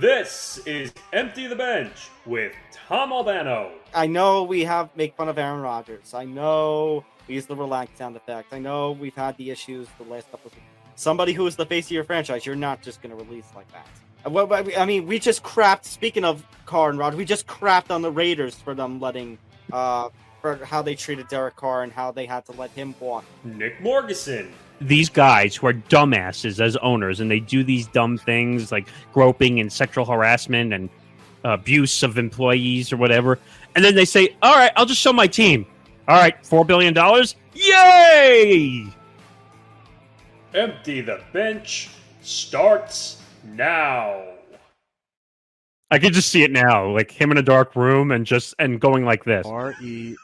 This is Empty the Bench with Tom Albano. I know we make fun of Aaron Rodgers. I know we use the relax sound effect. I know we've had the issues the last couple of weeks. Somebody who is the face of your franchise, you're not just going to release like that. I mean, we just crapped, speaking of Carr and Rodgers, we just crapped on the Raiders for them letting, for how they treated Derek Carr and how they had to let him walk. Nick Morgasen. These guys who are dumbasses as owners, and they do these dumb things like groping and sexual harassment and abuse of employees or whatever. And then they say, all right, I'll just sell my team. All right, $4 billion. Yay! Empty the Bench starts now. I can just see it now, like him in a dark room and going like this. RELAX.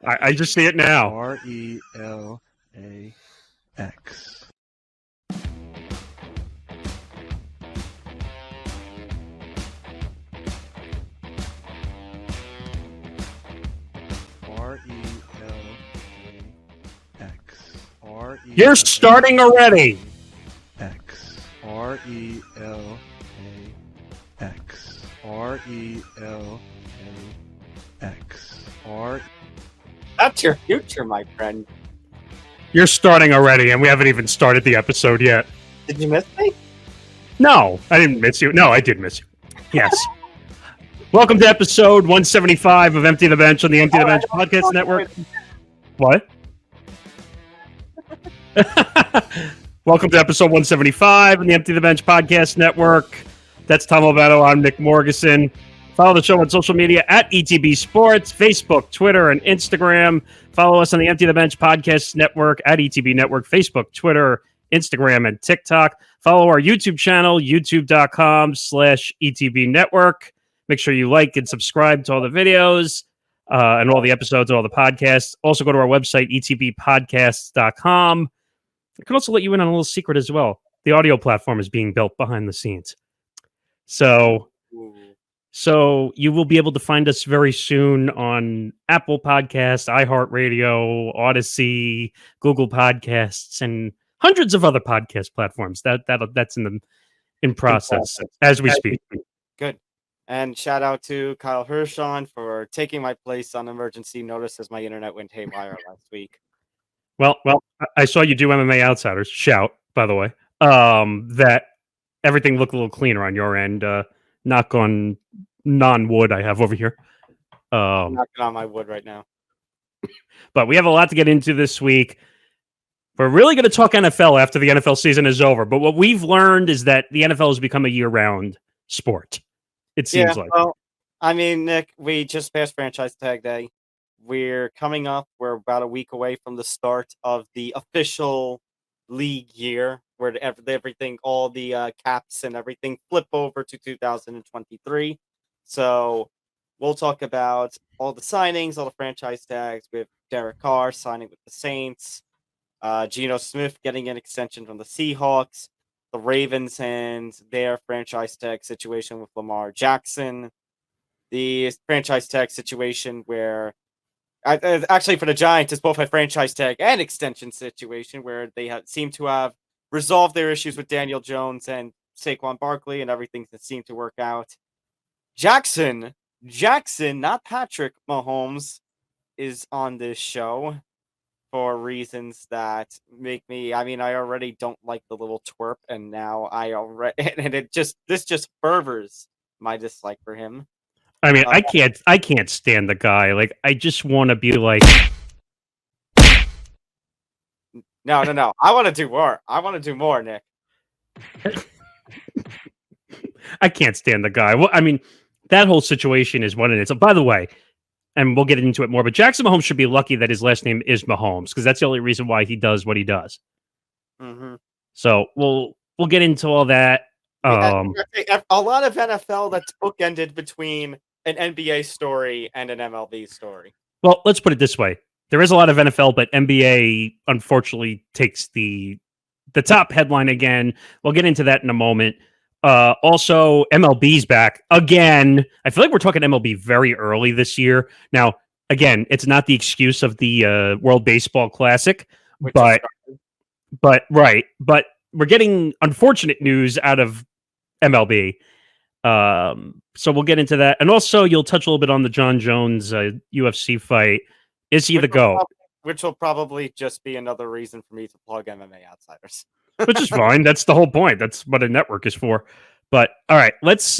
I just see it now. RELAX. You're starting already. RELAX. That's your future, my friend. You're starting already, and we haven't even started the episode yet. Did you miss me? No, I didn't miss you. No, I did miss you. Yes. Welcome to episode 175 of Empty the Bench on the Empty the Bench Podcast Network. What? Welcome to episode 175 on the Empty the Bench Podcast Network. That's Tom Albano. I'm Nick Morgasen. Follow the show on social media at ETB Sports, Facebook, Twitter, and Instagram. Follow us on the Empty the Bench Podcast Network at ETB Network, Facebook, Twitter, Instagram, and TikTok. Follow our YouTube channel, youtube.com/ETB Network. Make sure you like and subscribe to all the videos and all the episodes and all the podcasts. Also go to our website, etbpodcasts.com. I can also let you in on a little secret as well. The audio platform is being built behind the scenes. So you will be able to find us very soon on Apple Podcasts, iHeartRadio, Odyssey, Google Podcasts, and hundreds of other podcast platforms. That's in process as we speak. Good. And shout out to Kyle Hershon for taking my place on emergency notice as my internet went haywire last week. Well, I saw you do MMA Outsiders. Shout, by the way, that everything looked a little cleaner on your end. Knock on non-wood I have over here. I'm knocking on my wood right now. But we have a lot to get into this week. We're really going to talk NFL after the NFL season is over. But what we've learned is that the NFL has become a year-round sport. It seems like. Well, I mean, Nick, we just passed franchise tag day. We're about a week away from the start of the official league year, where everything, all the caps and everything flip over to 2023. So we'll talk about all the signings, all the franchise tags with Derek Carr signing with the Saints, Geno Smith getting an extension from the Seahawks, the Ravens and their franchise tag situation with Lamar Jackson, the franchise tag situation where actually for the Giants, it's both a franchise tag and extension situation where they seem to have resolved their issues with Daniel Jones and Saquon Barkley, and everything that seemed to work out. Jackson, not Patrick Mahomes, is on this show for reasons that make me. I mean, I already don't like the little twerp, and now this just furthers my dislike for him. I mean, I can't stand the guy. Like, I just want to be like, no. I want to do more. I want to do more, Nick. I can't stand the guy. Well, I mean, that whole situation is what it is. By the way, and we'll get into it more, but Jackson Mahomes should be lucky that his last name is Mahomes, because that's the only reason why he does what he does. Mm-hmm. So we'll get into all that. A lot of NFL that's bookended between an NBA story and an MLB story. Well, let's put it this way. There is a lot of NFL, but NBA, unfortunately, takes the top headline again. We'll get into that in a moment. Also, MLB's back again. I feel like we're talking MLB very early this year. Now, again, it's not the excuse of the World Baseball Classic, Which but is but we're getting unfortunate news out of MLB. So we'll get into that, and also you'll touch a little bit on the Jon Jones UFC fight. Is he the GOAT? Which will probably just be another reason for me to plug MMA Outsiders. Which is fine. That's the whole point. That's what a network is for. But all right, let's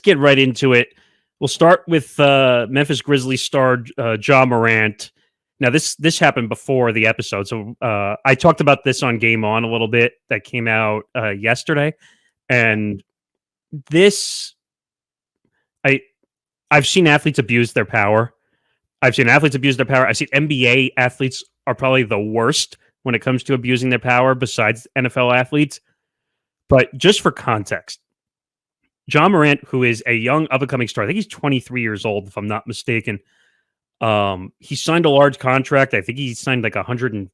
get right into it. We'll start with Memphis Grizzlies star Ja Morant. Now this happened before the episode, so I talked about this on Game On a little bit. That came out yesterday, and this I've seen athletes abuse their power. I've seen NBA athletes are probably the worst when it comes to abusing their power besides NFL athletes. But just for context, Ja Morant, who is a young up-and-coming star, I think he's 23 years old, if I'm not mistaken. He signed a large contract. I think he signed like $150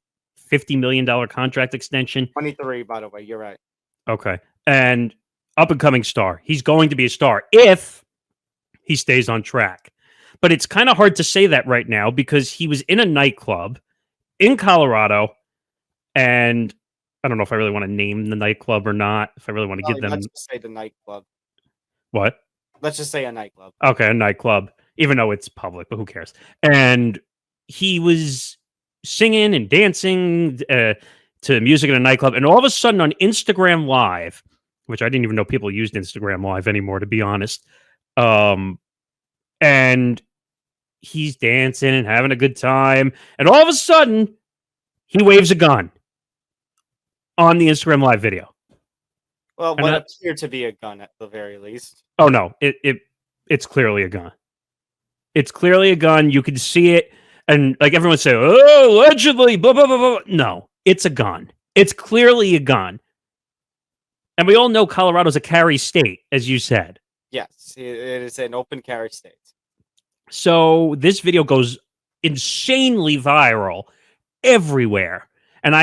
million contract extension. 23, by the way. You're right. Okay. And up-and-coming star. He's going to be a star if he stays on track. But it's kind of hard to say that right now because he was in a nightclub in Colorado, and I don't know if I really want to name the nightclub or not, if I really want to give them... Let's just say the nightclub. What? Let's just say a nightclub. Okay, a nightclub, even though it's public, but who cares? And he was singing and dancing to music in a nightclub, and all of a sudden on Instagram Live, which I didn't even know people used Instagram Live anymore, to be honest, and he's dancing and having a good time, and all of a sudden, he waves a gun on the Instagram Live video. Well, what appeared to be a gun at the very least. Oh no, it's clearly a gun. It's clearly a gun. You can see it, and like everyone say, "Oh, allegedly." Blah blah blah blah. No, it's a gun. It's clearly a gun. And we all know Colorado's a carry state, as you said. Yes, it is an open carry state. So this video goes insanely viral everywhere. And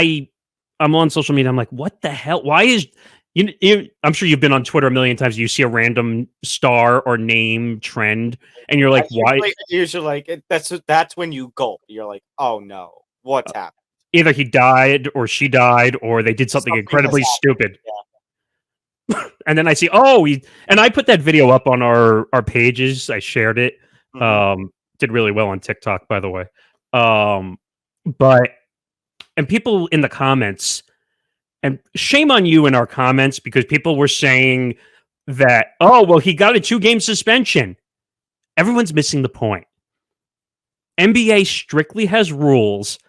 I'm on social media. I'm like, what the hell? Why is I'm sure you've been on Twitter a million times. You see a random star or name trend, and you're like, why? Usually, like that's when you gulp. You're like, oh no, what's happened? Either he died, or she died, or they did something incredibly stupid. Yeah. And then I see, and I put that video up on our pages. I shared it. Mm-hmm. Did really well on TikTok, by the way. And people in the comments, and shame on you in our comments, because people were saying that, he got a 2-game suspension. Everyone's missing the point. NBA strictly has rules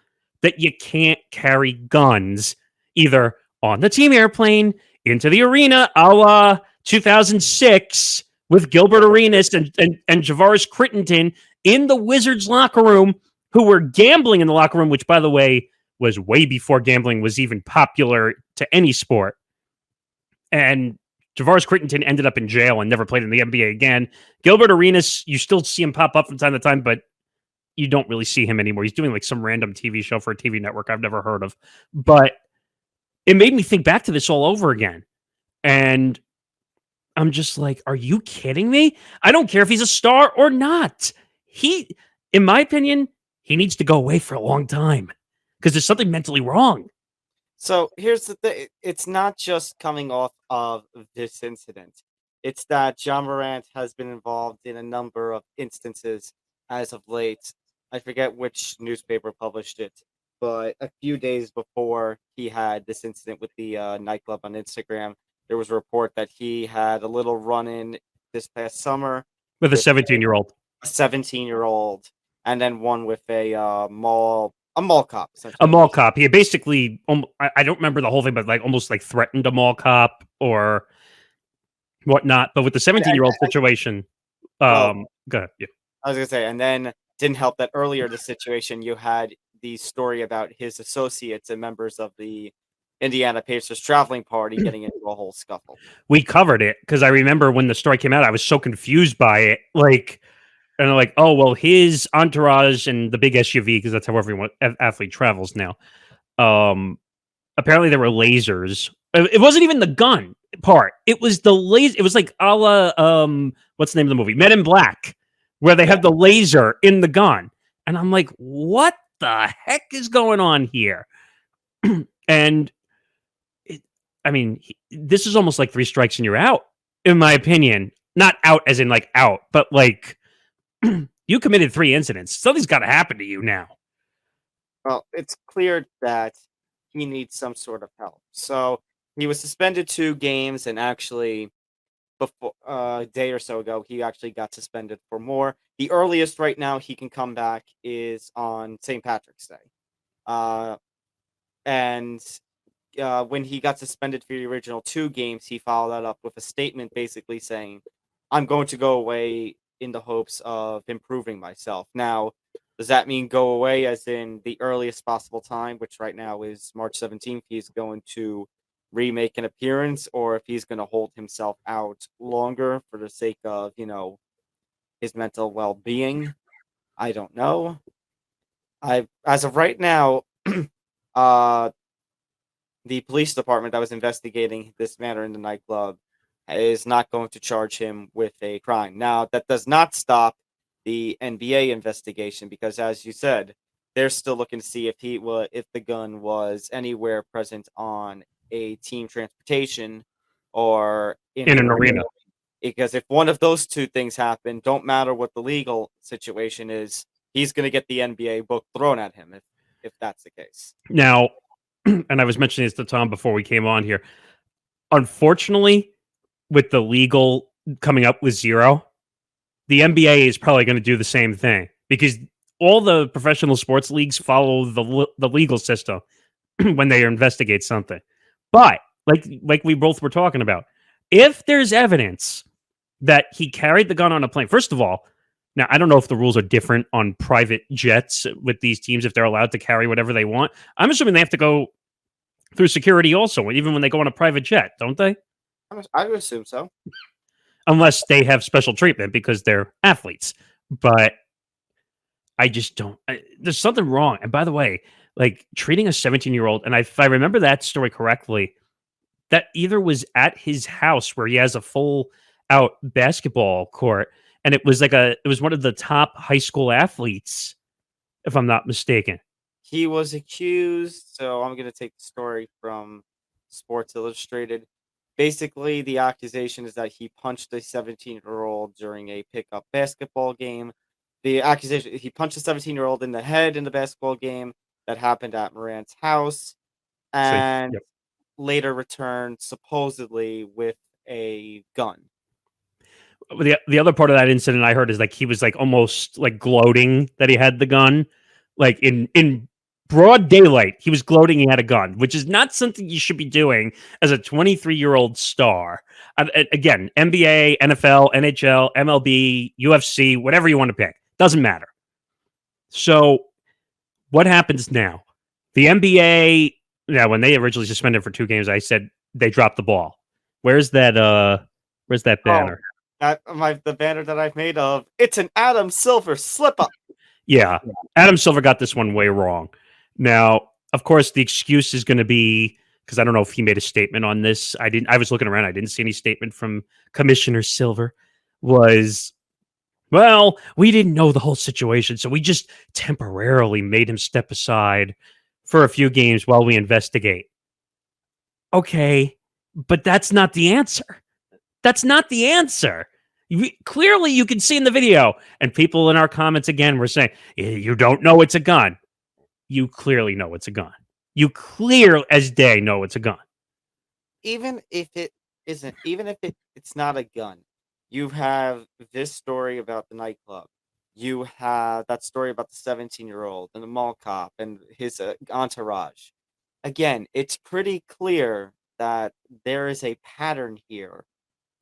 that you can't carry guns either on the team airplane, into the arena, a la 2006 with Gilbert Arenas and Javaris Crittenton in the Wizards locker room, who were gambling in the locker room, which, by the way, was way before gambling was even popular to any sport. And Javaris Crittenton ended up in jail and never played in the NBA again. Gilbert Arenas, you still see him pop up from time to time, but you don't really see him anymore. He's doing like some random TV show for a TV network I've never heard of. But it made me think back to this all over again. And I'm just like, are you kidding me? I don't care if he's a star or not. In my opinion, he needs to go away for a long time because there's something mentally wrong. So here's the thing. It's not just coming off of this incident. It's that Ja Morant has been involved in a number of instances as of late. I forget which newspaper published it, but a few days before he had this incident with the nightclub on Instagram, there was a report that he had a little run-in this past summer with a 17-year-old. A 17-year-old, and then one with a mall cop. A mall cop. He basically, I don't remember the whole thing, but like almost like threatened a mall cop or whatnot. But with the 17-year-old situation, go ahead. Yeah. I was gonna say, and then didn't help that earlier the situation you had the story about his associates and members of the Indiana Pacers traveling party getting into a whole scuffle. We covered it because I remember when the story came out, I was so confused by it. And I'm like, his entourage and the big SUV, because that's how everyone athlete travels now. Apparently there were lasers. It wasn't even the gun part. It was the laser. It was like a la, what's the name of the movie? Men in Black, where they have the laser in the gun. And I'm like, what the heck is going on here? And this is almost like 3 strikes and you're out, in my opinion. Not out as in like out, but like you committed 3 incidents. Something's got to happen to you now. Well, it's clear that he needs some sort of help. So he was suspended 2 games, and actually, before a day or so ago, he actually got suspended for more. The earliest right now he can come back is on St. Patrick's Day. Uh, and when he got suspended for the original 2 games, he followed that up with a statement basically saying, I'm going to go away in the hopes of improving myself. Now, does that mean go away as in the earliest possible time, which right now is March 17th? He's going to remake an appearance, or if he's going to hold himself out longer for the sake of, his mental well-being? I don't know. As of right now, uh, the police department that was investigating this matter in the nightclub is not going to charge him with a crime. Now, that does not stop the NBA investigation because, as you said, they're still looking to see if the gun was anywhere present on a team transportation or In an arena. Because if one of those 2 things happen, don't matter what the legal situation is, he's going to get the NBA book thrown at him if that's the case. Now, and I was mentioning this to Tom before we came on here. Unfortunately, with the legal coming up with 0, the NBA is probably going to do the same thing because all the professional sports leagues follow the legal system when they investigate something. But like we both were talking about, if there's evidence that he carried the gun on a plane, first of all, now I don't know if the rules are different on private jets with these teams, if they're allowed to carry whatever they want. I'm assuming they have to go through security also, even when they go on a private jet, don't they? I would assume so. Unless they have special treatment because they're athletes. But I just don't. There's something wrong. And by the way, like treating a 17-year-old, and if I remember that story correctly, that either was at his house where he has a full out basketball court, and it was one of the top high school athletes, if I'm not mistaken. He was accused, so I'm going to take the story from Sports Illustrated. Basically, the accusation is that he punched a 17-year-old during a pickup basketball game. The accusation, he punched a 17-year-old in the head in the basketball game that happened at Morant's house, and Yep. later returned supposedly with a gun. The other part of that incident I heard is like he was like almost like gloating that he had the gun, like in broad daylight. He was gloating he had a gun, which is not something you should be doing as a 23-year-old star. Again, NBA, NFL, NHL, MLB, UFC, whatever you want to pick, doesn't matter. So what happens now? The NBA, when they originally suspended for 2 games, I said they dropped the ball. Where's that banner? The banner that I've made of, it's an Adam Silver slip-up. Yeah, Adam Silver got this one way wrong. Now, of course, the excuse is going to be, because I don't know if he made a statement on this. I was looking around. I didn't see any statement from Commissioner Silver. Well, we didn't know the whole situation, so we just temporarily made him step aside for a few games while we investigate. Okay, but that's not the answer. That's not the answer. Clearly, you can see in the video, and people in our comments again were saying, you don't know it's a gun. You clearly know it's a gun. You clear as day know it's a gun. Even if it isn't, even if it's not a gun, you have this story about the nightclub. You have that story about the 17-year-old and the mall cop and his entourage. Again, it's pretty clear that there is a pattern here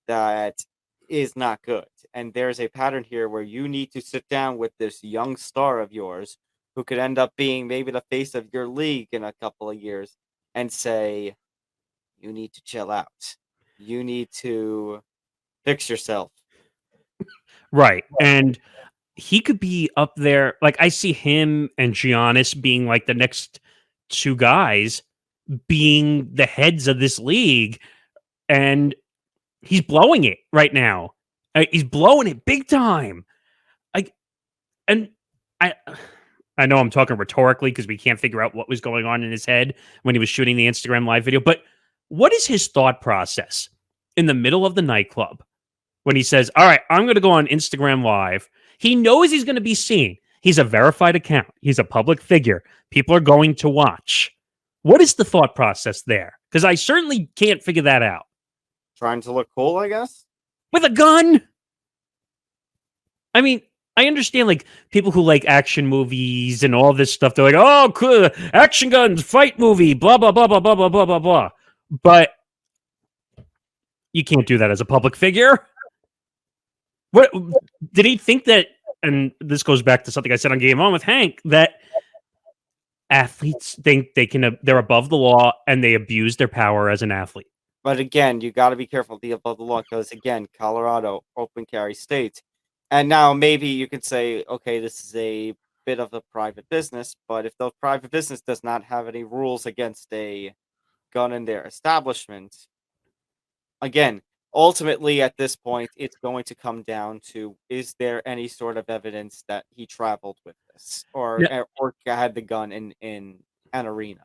that is not good. And there's a pattern here where you need to sit down with this young star of yours who could end up being maybe the face of your league in a couple of years and say, you need to chill out. You need to fix yourself. Right. And he could be up there. Like, I see him and Giannis being like the next 2 guys being the heads of this league. And he's blowing it right now. He's blowing it big time. I I know I'm talking rhetorically because we can't figure out what was going on in his head when he was shooting the Instagram live video. But what is his thought process in the middle of the nightclub when he says, all right, I'm going to go on Instagram live? He knows he's going to be seen. He's a verified account. He's a public figure. People are going to watch. What is the thought process there? Because I certainly can't figure that out. Trying to look cool, I guess? With a gun? I mean, I understand, like, people who like action movies and all this stuff. They're like, oh, cool, action guns, fight movie, blah, blah, blah, blah, blah, blah, blah, blah, blah. But you can't do that as a public figure. What did he think that, and this goes back to something I said on Game On with Hank, that athletes think they're above the law and they abuse their power as an athlete? But again, you got to be careful of the above the law because, again, Colorado, open carry state. And now maybe you could say, okay, this is a bit of a private business, but if the private business does not have any rules against a gun in their establishment, again, ultimately at this point, it's going to come down to, is there any sort of evidence that he traveled with this or had the gun in an arena?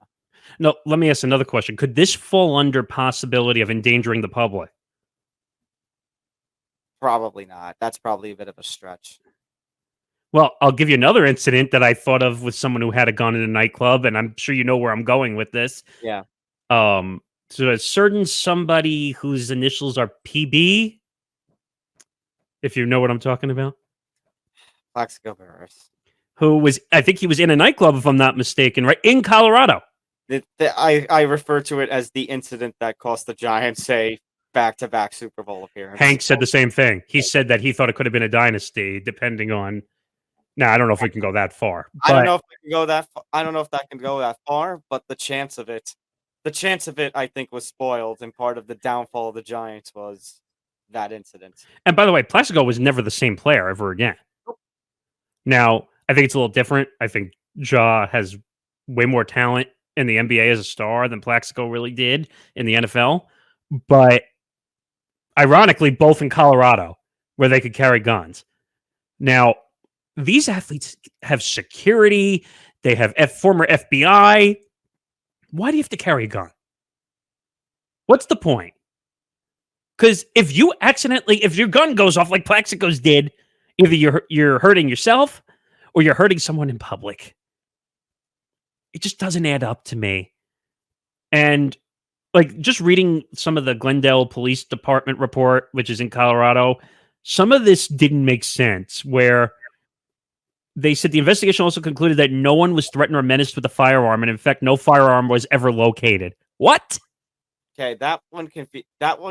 No, let me ask another question. Could this fall under possibility of endangering the public? Probably not. That's probably a bit of a stretch. Well, I'll give you another incident that I thought of with someone who had a gun in a nightclub, and I'm sure you know where I'm going with this. Yeah. So a certain somebody whose initials are PB, if you know what I'm talking about. Plaxico Barris. Who was, I think he was in a nightclub, if I'm not mistaken, right? In Colorado. I refer to it as the incident that cost the Giants a back-to-back Super Bowl appearance. Hank said the same thing. He said that he thought it could have been a dynasty, depending on. Now, I don't know if we can go that far. I don't know if we can go that. I don't know if that can go that far, but the chance of it, I think, was spoiled, and part of the downfall of the Giants was that incident. And by the way, Plaxico was never the same player ever again. Now, I think it's a little different. I think Ja has way more talent in the NBA as a star than Plaxico really did in the NFL. But ironically, both in Colorado, where they could carry guns. Now, these athletes have security. They have former FBI. Why do you have to carry a gun? What's the point? Because if your gun goes off like Plaxico's did, either you're hurting yourself or you're hurting someone in public. It just doesn't add up to me. And like just reading some of the Glendale Police Department report, which is in Colorado, some of this didn't make sense, where they said the investigation also concluded that no one was threatened or menaced with a firearm, and in fact, no firearm was ever located. What? Okay, that one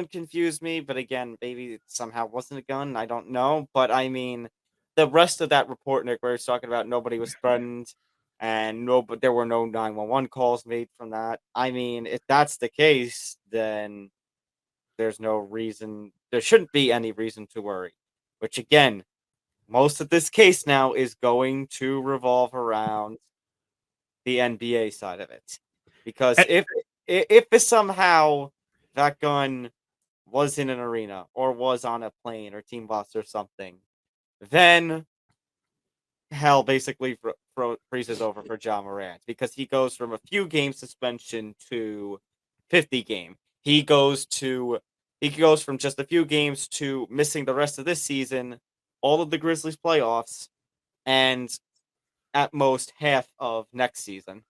confused me, but again, maybe it somehow wasn't a gun. I don't know, but I mean, the rest of that report, Nick, where it's talking about nobody was threatened, and but there were no 911 calls made from that. I mean, if that's the case, then there's no reason. There shouldn't be any reason to worry. Which again, most of this case now is going to revolve around the NBA side of it, because if somehow that gun was in an arena or was on a plane or team bus or something, then hell basically freezes over for John Morant, because he goes from a few game suspension to 50 game. He goes from just a few games to missing the rest of this season, all of the Grizzlies playoffs, and at most half of next season.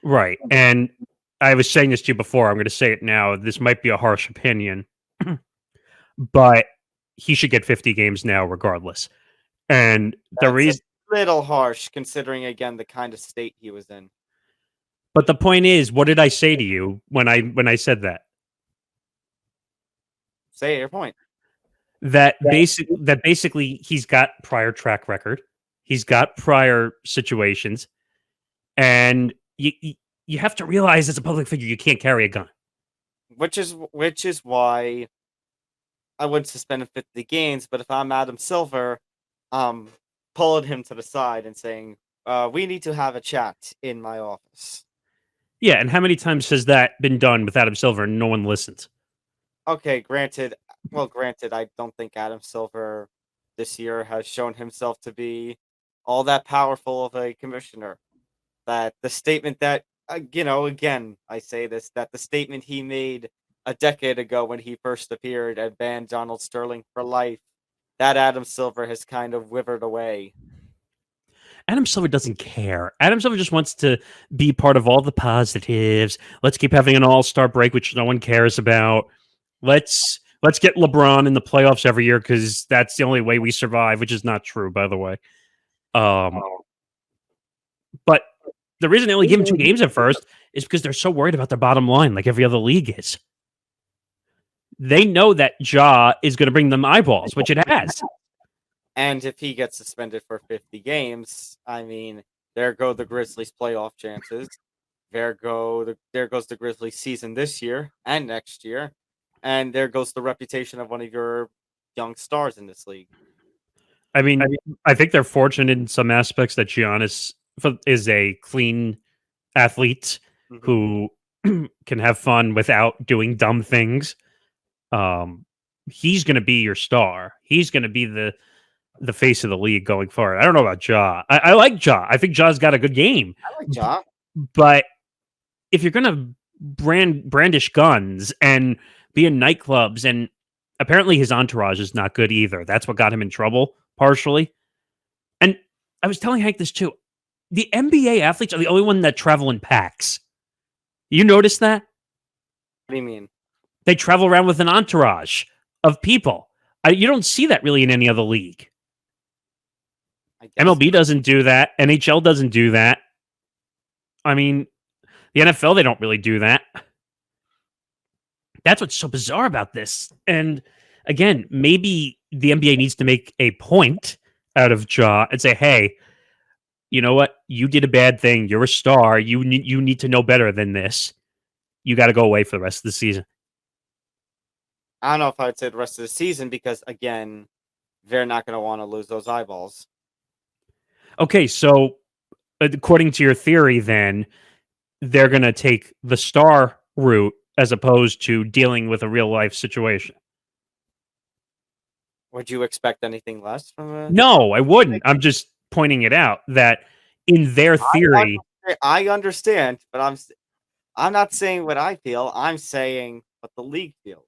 Right. And I was saying this to you before. I'm going to say it now. This might be a harsh opinion, but he should get 50 games now regardless. And the reason, a little harsh considering, again, the kind of state he was in. But the point is, what did I say to you when I said that? Say your point. That basically he's got prior track record. He's got prior situations, and you have to realize as a public figure you can't carry a gun. Which is why I wouldn't suspend him 50 games, but if I'm Adam Silver, pulling him to the side and saying, we need to have a chat in my office. Yeah, and how many times has that been done with Adam Silver and no one listens? Okay, granted, I don't think Adam Silver this year has shown himself to be all that powerful of a commissioner that the statement that, again, I say this, that the statement he made a decade ago when he first appeared and banned Donald Sterling for life, that Adam Silver has kind of withered away. Adam Silver doesn't care. Adam Silver just wants to be part of all the positives. Let's keep having an all-star break, which no one cares about. Let's get LeBron in the playoffs every year because that's the only way we survive, which is not true, by the way. But the reason they only give him 2 games at first is because they're so worried about their bottom line, like every other league is. They know that Ja is going to bring them eyeballs, which it has. And if he gets suspended for 50 games, I mean, there go the Grizzlies' playoff chances. There goes the Grizzlies' season this year and next year. And there goes the reputation of one of your young stars in this league. I mean, I think they're fortunate in some aspects that Giannis is a clean athlete who can have fun without doing dumb things. He's going to be your star. He's going to be the face of the league going forward. I don't know about Ja. I like Ja. I think Ja's got a good game. I like Ja. But if you're going to brandish guns and be in nightclubs, and apparently his entourage is not good either. That's what got him in trouble, partially. And I was telling Hank this too. The NBA athletes are the only one that travel in packs. You notice that? What do you mean? They travel around with an entourage of people. You don't see that really in any other league. MLB doesn't do that. NHL doesn't do that. I mean, the NFL, they don't really do that. That's what's so bizarre about this. And again, maybe the NBA needs to make a point out of Ja and say, hey, you know what? You did a bad thing. You're a star. You need to know better than this. You got to go away for the rest of the season. I don't know if I would say the rest of the season because, again, they're not going to want to lose those eyeballs. Okay, so according to your theory, then, they're going to take the star route as opposed to dealing with a real-life situation. Would you expect anything less from it? No, I wouldn't. I'm just pointing it out that in their theory... I understand, but I'm not saying what I feel. I'm saying what the league feels.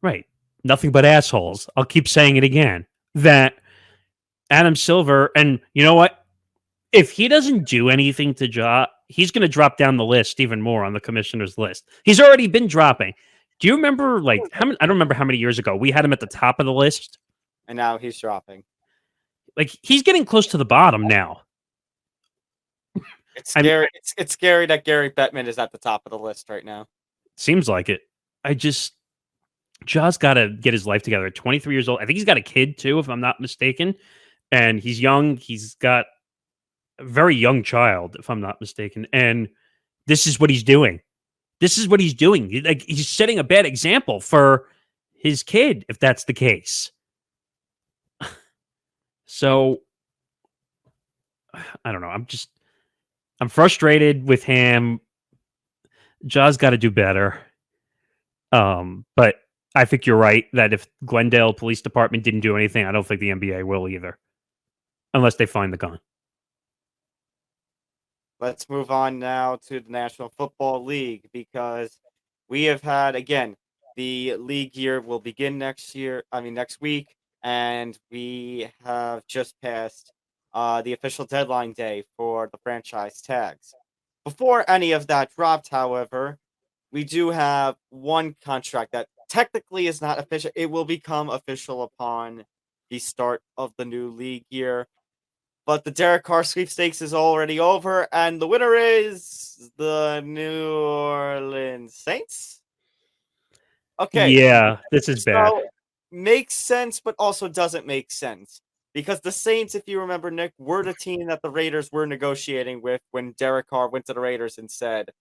Right. Nothing but assholes. I'll keep saying it again. That Adam Silver, and you know what? If he doesn't do anything to Ja, he's going to drop down the list even more on the commissioner's list. He's already been dropping. Do you remember, like, I don't remember how many years ago we had him at the top of the list? And now he's dropping. Like, he's getting close to the bottom now. It's scary. It's scary that Gary Bettman is at the top of the list right now. Seems like it. Ja's got to get his life together. 23 years old. I think he's got a kid, too, if I'm not mistaken. And he's young. He's got a very young child, if I'm not mistaken. And this is what he's doing. Like, he's setting a bad example for his kid, if that's the case. So, I don't know. I'm frustrated with him. Ja's got to do better. But I think you're right that if Glendale Police Department didn't do anything, I don't think the NBA will either. Unless they find the gun. Let's move on now to the National Football League because we have had, again, the league year will begin next week, and we have just passed the official deadline day for the franchise tags. Before any of that dropped, however, we do have one contract that technically is not official. It will become official upon the start of the new league year. But the Derek Carr sweepstakes is already over, and the winner is the New Orleans Saints. Okay. Yeah, this is bad. So, makes sense, but also doesn't make sense. Because the Saints, if you remember, Nick, were the team that the Raiders were negotiating with when Derek Carr went to the Raiders and said,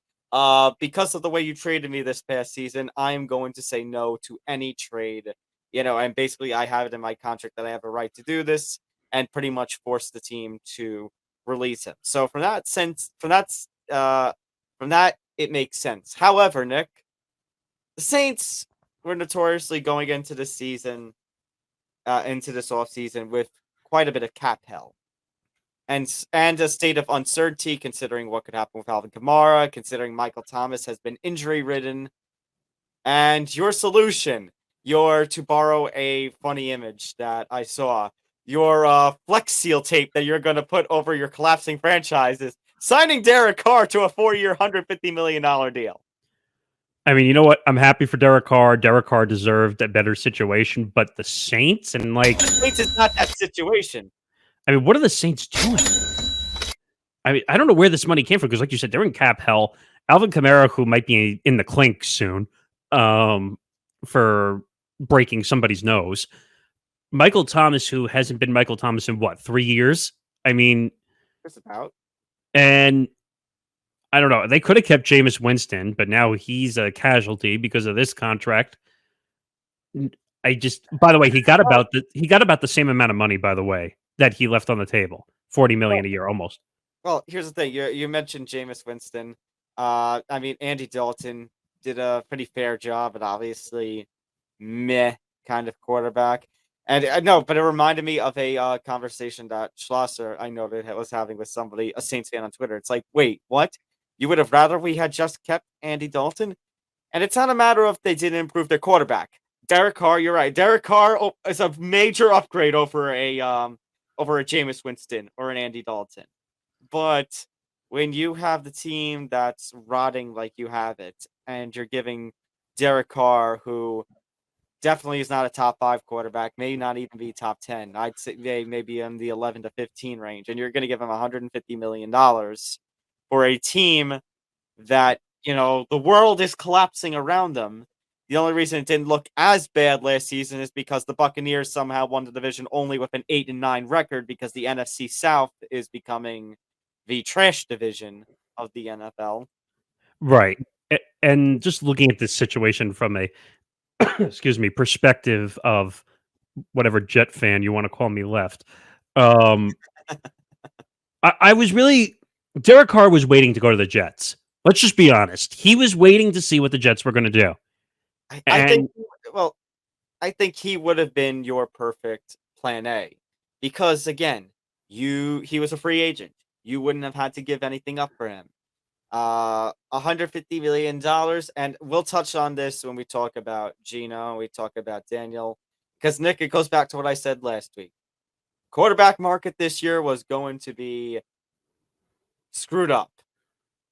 because of the way you traded me this past season, I am going to say no to any trade. And basically I have it in my contract that I have a right to do this and pretty much force the team to release him. So from that, it makes sense. However, Nick, the Saints were notoriously going into this season, into this offseason with quite a bit of cap hell. and a state of uncertainty, considering what could happen with Alvin Kamara, considering Michael Thomas has been injury-ridden. And your solution, to borrow a funny image that I saw, your Flex Seal tape that you're going to put over your collapsing franchises, signing Derek Carr to a 4-year, $150 million deal. I mean, you know what? I'm happy for Derek Carr. Derek Carr deserved a better situation, but the Saints and The Saints is not that situation. I mean, what are the Saints doing? I mean, I don't know where this money came from because, like you said, they're in cap hell. Alvin Kamara, who might be in the clink soon, for breaking somebody's nose. Michael Thomas, who hasn't been Michael Thomas in 3 years? I mean, Just about. And I don't know. They could have kept Jameis Winston, but now he's a casualty because of this contract. By the way, he got about the same amount of money, by the way, that he left on the table. $40 million a year, almost. Well, here's the thing. You mentioned Jameis Winston. I mean, Andy Dalton did a pretty fair job, but obviously meh kind of quarterback. And no, but it reminded me of a conversation that Schlosser, I noted, was having with somebody, a Saints fan on Twitter. It's like, wait, what? You would have rather we had just kept Andy Dalton? And it's not a matter of they didn't improve their quarterback. Derek Carr, you're right. Derek Carr is a major upgrade over a Jameis Winston or an Andy Dalton. But when you have the team that's rotting like you have it, and you're giving Derek Carr, who definitely is not a top 5 quarterback, may not even be top 10. I'd say maybe in the 11 to 15 range, and you're going to give him $150 million for a team that, the world is collapsing around them. The only reason it didn't look as bad last season is because the Buccaneers somehow won the division only with an 8-9 record, because the NFC South is becoming the trash division of the NFL. Right. And just looking at this situation from a perspective of whatever Jet fan you want to call me left. I was really Derek Carr was waiting to go to the Jets. Let's just be honest. He was waiting to see what the Jets were going to do. I think he would have been your perfect plan A, because again, he was a free agent. You wouldn't have had to give anything up for him. $150 million, and we'll touch on this when we talk about Geno, we talk about Daniel, because Nick, it goes back to what I said last week. Quarterback market this year was going to be screwed up,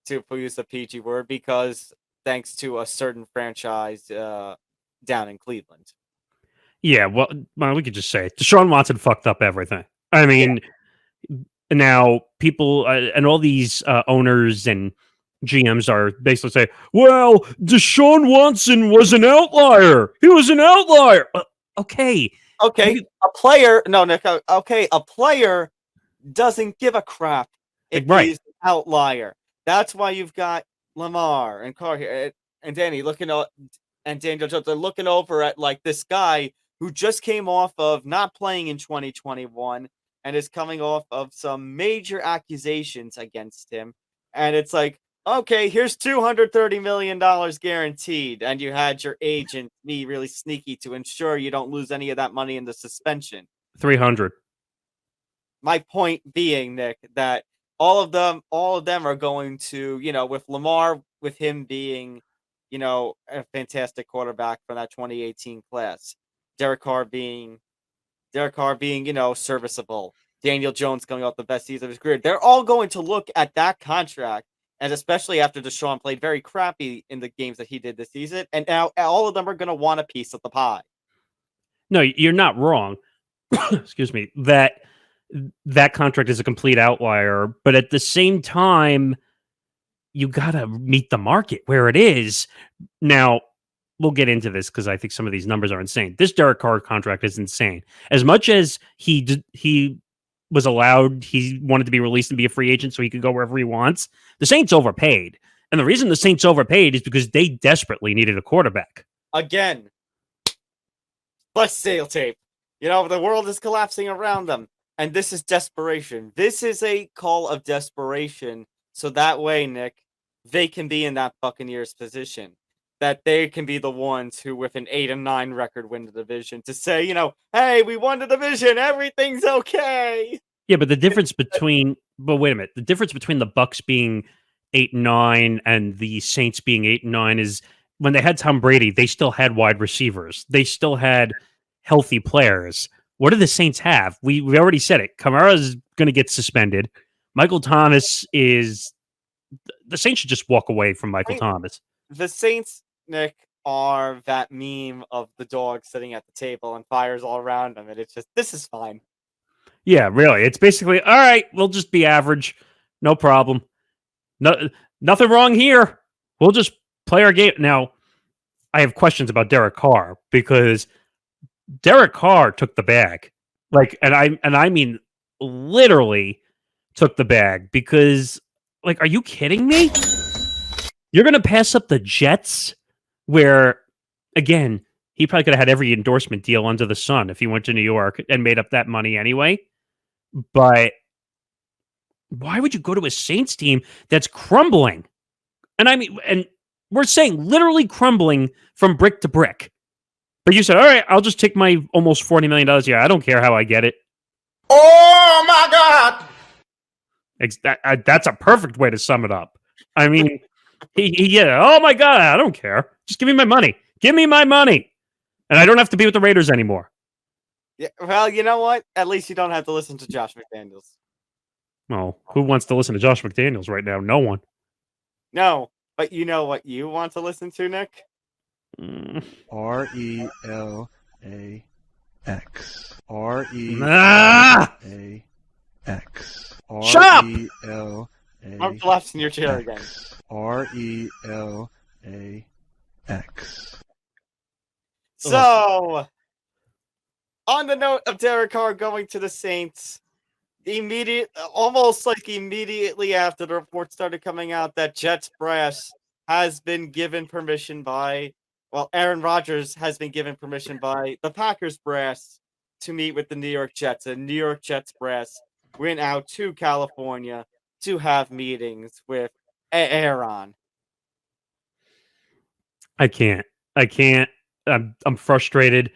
to use the PG word, because thanks to a certain franchise down in Cleveland. Yeah, well, we could just say it. Deshaun Watson fucked up everything. I mean, now people and all these owners and GMs are basically saying, well, Deshaun Watson was an outlier. He was an outlier. Okay. Okay, a player, no, Nick, okay, a player doesn't give a crap if he's an outlier. That's why you've got Lamar and Carr here, and Danny and Daniel Jones. They're looking over at like this guy who just came off of not playing in 2021 and is coming off of some major accusations against him. And it's like, okay, here's $230 million guaranteed. And you had your agent be really sneaky to ensure you don't lose any of that money in the suspension. 300. My point being, Nick, that all of them are going to, with Lamar, with him being, a fantastic quarterback from that 2018 class. Derek Carr being, serviceable. Daniel Jones coming off the best season of his career. They're all going to look at that contract, and especially after Deshaun played very crappy in the games that he did this season, and now all of them are going to want a piece of the pie. No, you're not wrong. Excuse me. That contract is a complete outlier, but at the same time, you got to meet the market where it is. Now, we'll get into this because I think some of these numbers are insane. This Derek Carr contract is insane. As much as he was allowed, he wanted to be released and be a free agent so he could go wherever he wants, the Saints overpaid. And the reason the Saints overpaid is because they desperately needed a quarterback. Again, plus sale tape. The world is collapsing around them. And this is desperation. This is a call of desperation. So that way, Nick, they can be in that Buccaneers position. That they can be the ones who, with an 8-9 record, win the division. To say, hey, we won the division. Everything's okay. Yeah, but the difference between but wait a minute. The difference between the Bucks being 8-9 and the Saints being 8-9 is when they had Tom Brady, they still had wide receivers. They still had healthy players. What do the Saints have? We already said it. Kamara's going to get suspended. Michael Thomas is the Saints should just walk away from Michael Thomas. The Saints, Nick, are that meme of the dog sitting at the table and fires all around them, and it's just, this is fine. Yeah, really. It's basically, all right, we'll just be average. No problem. No, nothing wrong here. We'll just play our game. Now, I have questions about Derek Carr because Derek Carr took the bag. And I mean literally took the bag because are you kidding me? You're going to pass up the Jets where again, he probably could have had every endorsement deal under the sun if he went to New York and made up that money anyway. But why would you go to a Saints team that's crumbling? And I mean, and we're saying literally crumbling from brick to brick. But you said, all right, I'll just take my almost $40 million a year. I don't care how I get it. Oh, my God. That's a perfect way to sum it up. I mean, yeah, oh my God, I don't care. Just give me my money. Give me my money. And I don't have to be with the Raiders anymore. Yeah, well, you know what? At least you don't have to listen to Josh McDaniels. Well, who wants to listen to Josh McDaniels right now? No one. No, but you know what you want to listen to, Nick? RELAX. RELAX. Ah! Shut up! I'm collapsing your chair again. RELAX. So, on the note of Derek Carr going to the Saints, almost immediately after the report started coming out that Jets brass has been given permission by, Aaron Rodgers has been given permission by the Packers brass to meet with the New York Jets. And New York Jets brass went out to California to have meetings with Aaron. I can't. I'm frustrated.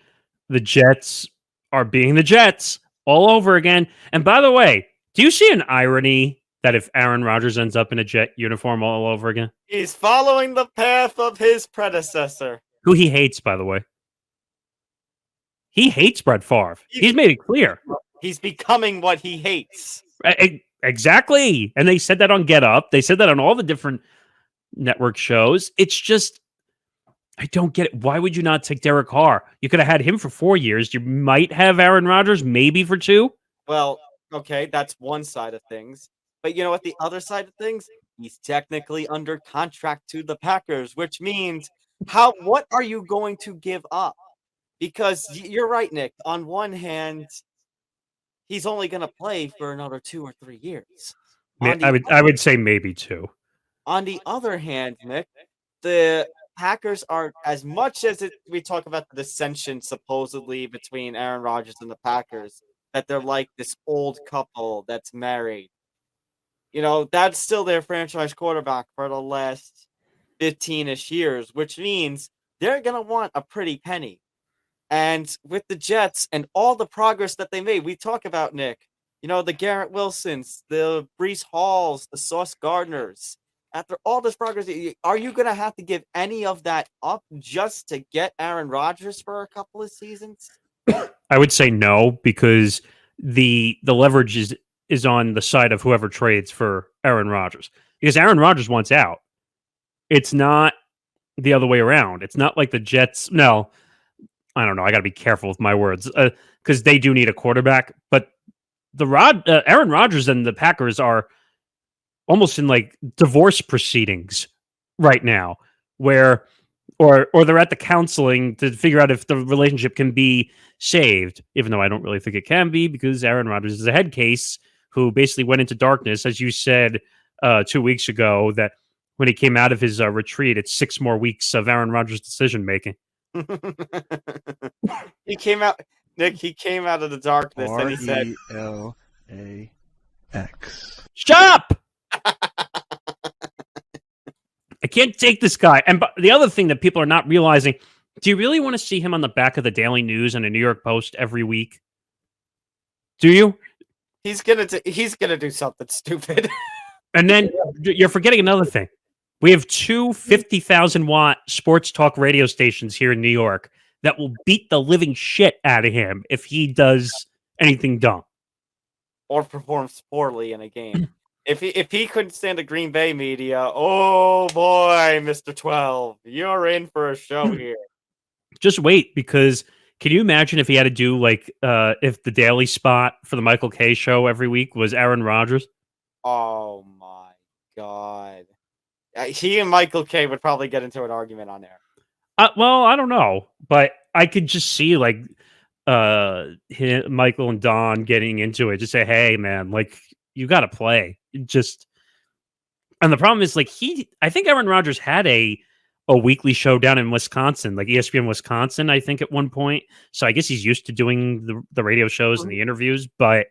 The Jets are being the Jets all over again. And by the way, do you see an irony that if Aaron Rodgers ends up in a Jet uniform all over again? He's following the path of his predecessor. Who he hates, by the way. He hates Brett Favre. He's made it clear. He's becoming what he hates. Exactly. And they said that on Get Up. They said that on all the different network shows. It's just, I don't get it. Why would you not take Derek Carr? You could have had him for 4 years. You might have Aaron Rodgers maybe for 2. Well, okay, that's one side of things. But you know what? The other side of things, he's technically under contract to the Packers, which means what are you going to give up? Because you're right, Nick. On one hand, he's only going to play for another 2 or 3 years. I would say maybe 2. On the other hand, Nick, the Packers are, as much as we talk about the dissension supposedly between Aaron Rodgers and the Packers, that they're like this old couple that's married. You know, that's still their franchise quarterback for the last 15-ish years, which means they're going to want a pretty penny. And with the Jets and all the progress that they made, we talk about, Nick, the Garrett Wilsons, the Breece Halls, the Sauce Gardners. After all this progress, are you going to have to give any of that up just to get Aaron Rodgers for a couple of seasons? I would say no, because the leverage is on the side of whoever trades for Aaron Rodgers. Because Aaron Rodgers wants out. It's not the other way around. It's not like the Jets. No, I don't know. I got to be careful with my words because they do need a quarterback. But Aaron Rodgers and the Packers are almost in divorce proceedings right now, where or they're at the counseling to figure out if the relationship can be saved, even though I don't really think it can be because Aaron Rodgers is a head case who basically went into darkness, as you said 2 weeks ago, that when he came out of his retreat, it's 6 more weeks of Aaron Rodgers' decision making. He came out, Nick. He came out of the darkness and he said, RELAX. "Shut up! I can't take this guy." And the other thing that people are not realizing, do you really want to see him on the back of the Daily News and the New York Post every week? Do you? He's gonna do something stupid. And then you're forgetting another thing. We have two 50,000-watt sports talk radio stations here in New York that will beat the living shit out of him if he does anything dumb. Or performs poorly in a game. If he couldn't stand the Green Bay media, oh boy, Mr. 12, you're in for a show here. Just wait, because can you imagine if he had to do if the daily spot for the Michael K show every week was Aaron Rodgers? Oh my god. He and Michael K would probably get into an argument on there. Well, I don't know, but I could just see Michael and Don getting into it. Just say, "Hey, man, you got to play." And the problem is, I think Aaron Rodgers had a weekly show down in Wisconsin, like ESPN Wisconsin, I think at one point. So I guess he's used to doing the radio shows and the interviews, but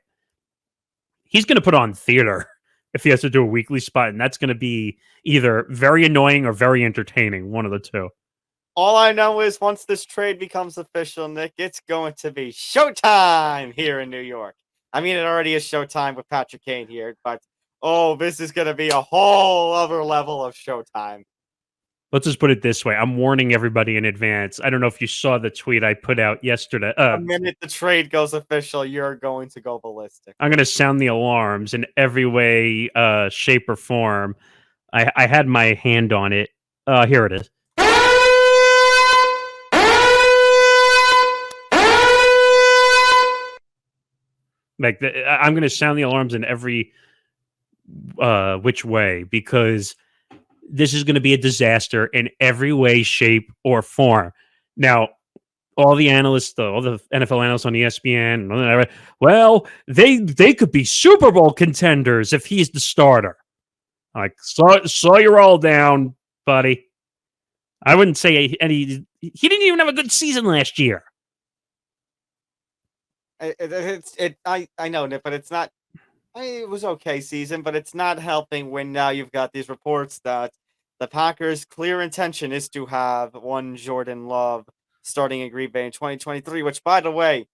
he's going to put on theater if he has to do a weekly spot, and that's going to be either very annoying or very entertaining, one of the two. All I know is once this trade becomes official, Nick, it's going to be showtime here in New York. I mean, it already is showtime with Patrick Kane here, but this is going to be a whole other level of showtime. Let's just put it this way. I'm warning everybody in advance. I don't know if you saw the tweet I put out yesterday. The minute the trade goes official, you're going to go ballistic. I'm going to sound the alarms in every way, shape, or form. I had my hand on it. Here it is. I'm going to sound the alarms in every which way, because this is going to be a disaster in every way, shape, or form. Now, all the analysts, all the NFL analysts on ESPN, well, they could be Super Bowl contenders if he's the starter. Slow your roll down, buddy. I wouldn't say any. He didn't even have a good season last year. I know, Nick, but it's not. It was okay season, but it's not helping when now you've got these reports that the Packers' clear intention is to have one Jordan Love starting in Green Bay in 2023, which, by the way,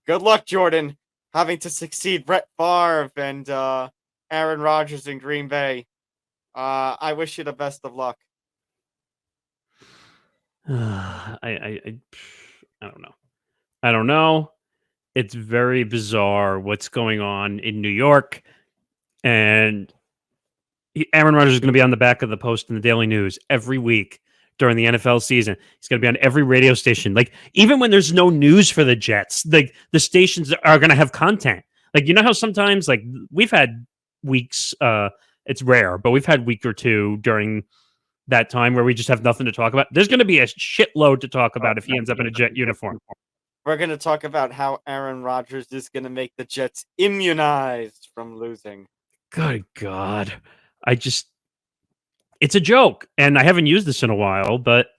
good luck, Jordan, having to succeed Brett Favre and Aaron Rodgers in Green Bay. I wish you the best of luck. I don't know. I don't know. It's very bizarre what's going on in New York. And Aaron Rodgers is going to be on the back of the Post and the Daily News every week during the NFL season. He's going to be on every radio station. Even when there's no news for the Jets, the stations are going to have content. You know how sometimes, we've had weeks, it's rare, but we've had a week or two during that time where we just have nothing to talk about. There's going to be a shitload to talk about if he ends up in a Jet uniform. We're going to talk about how Aaron Rodgers is going to make the Jets immunized from losing. Good God. It's a joke, and I haven't used this in a while, but...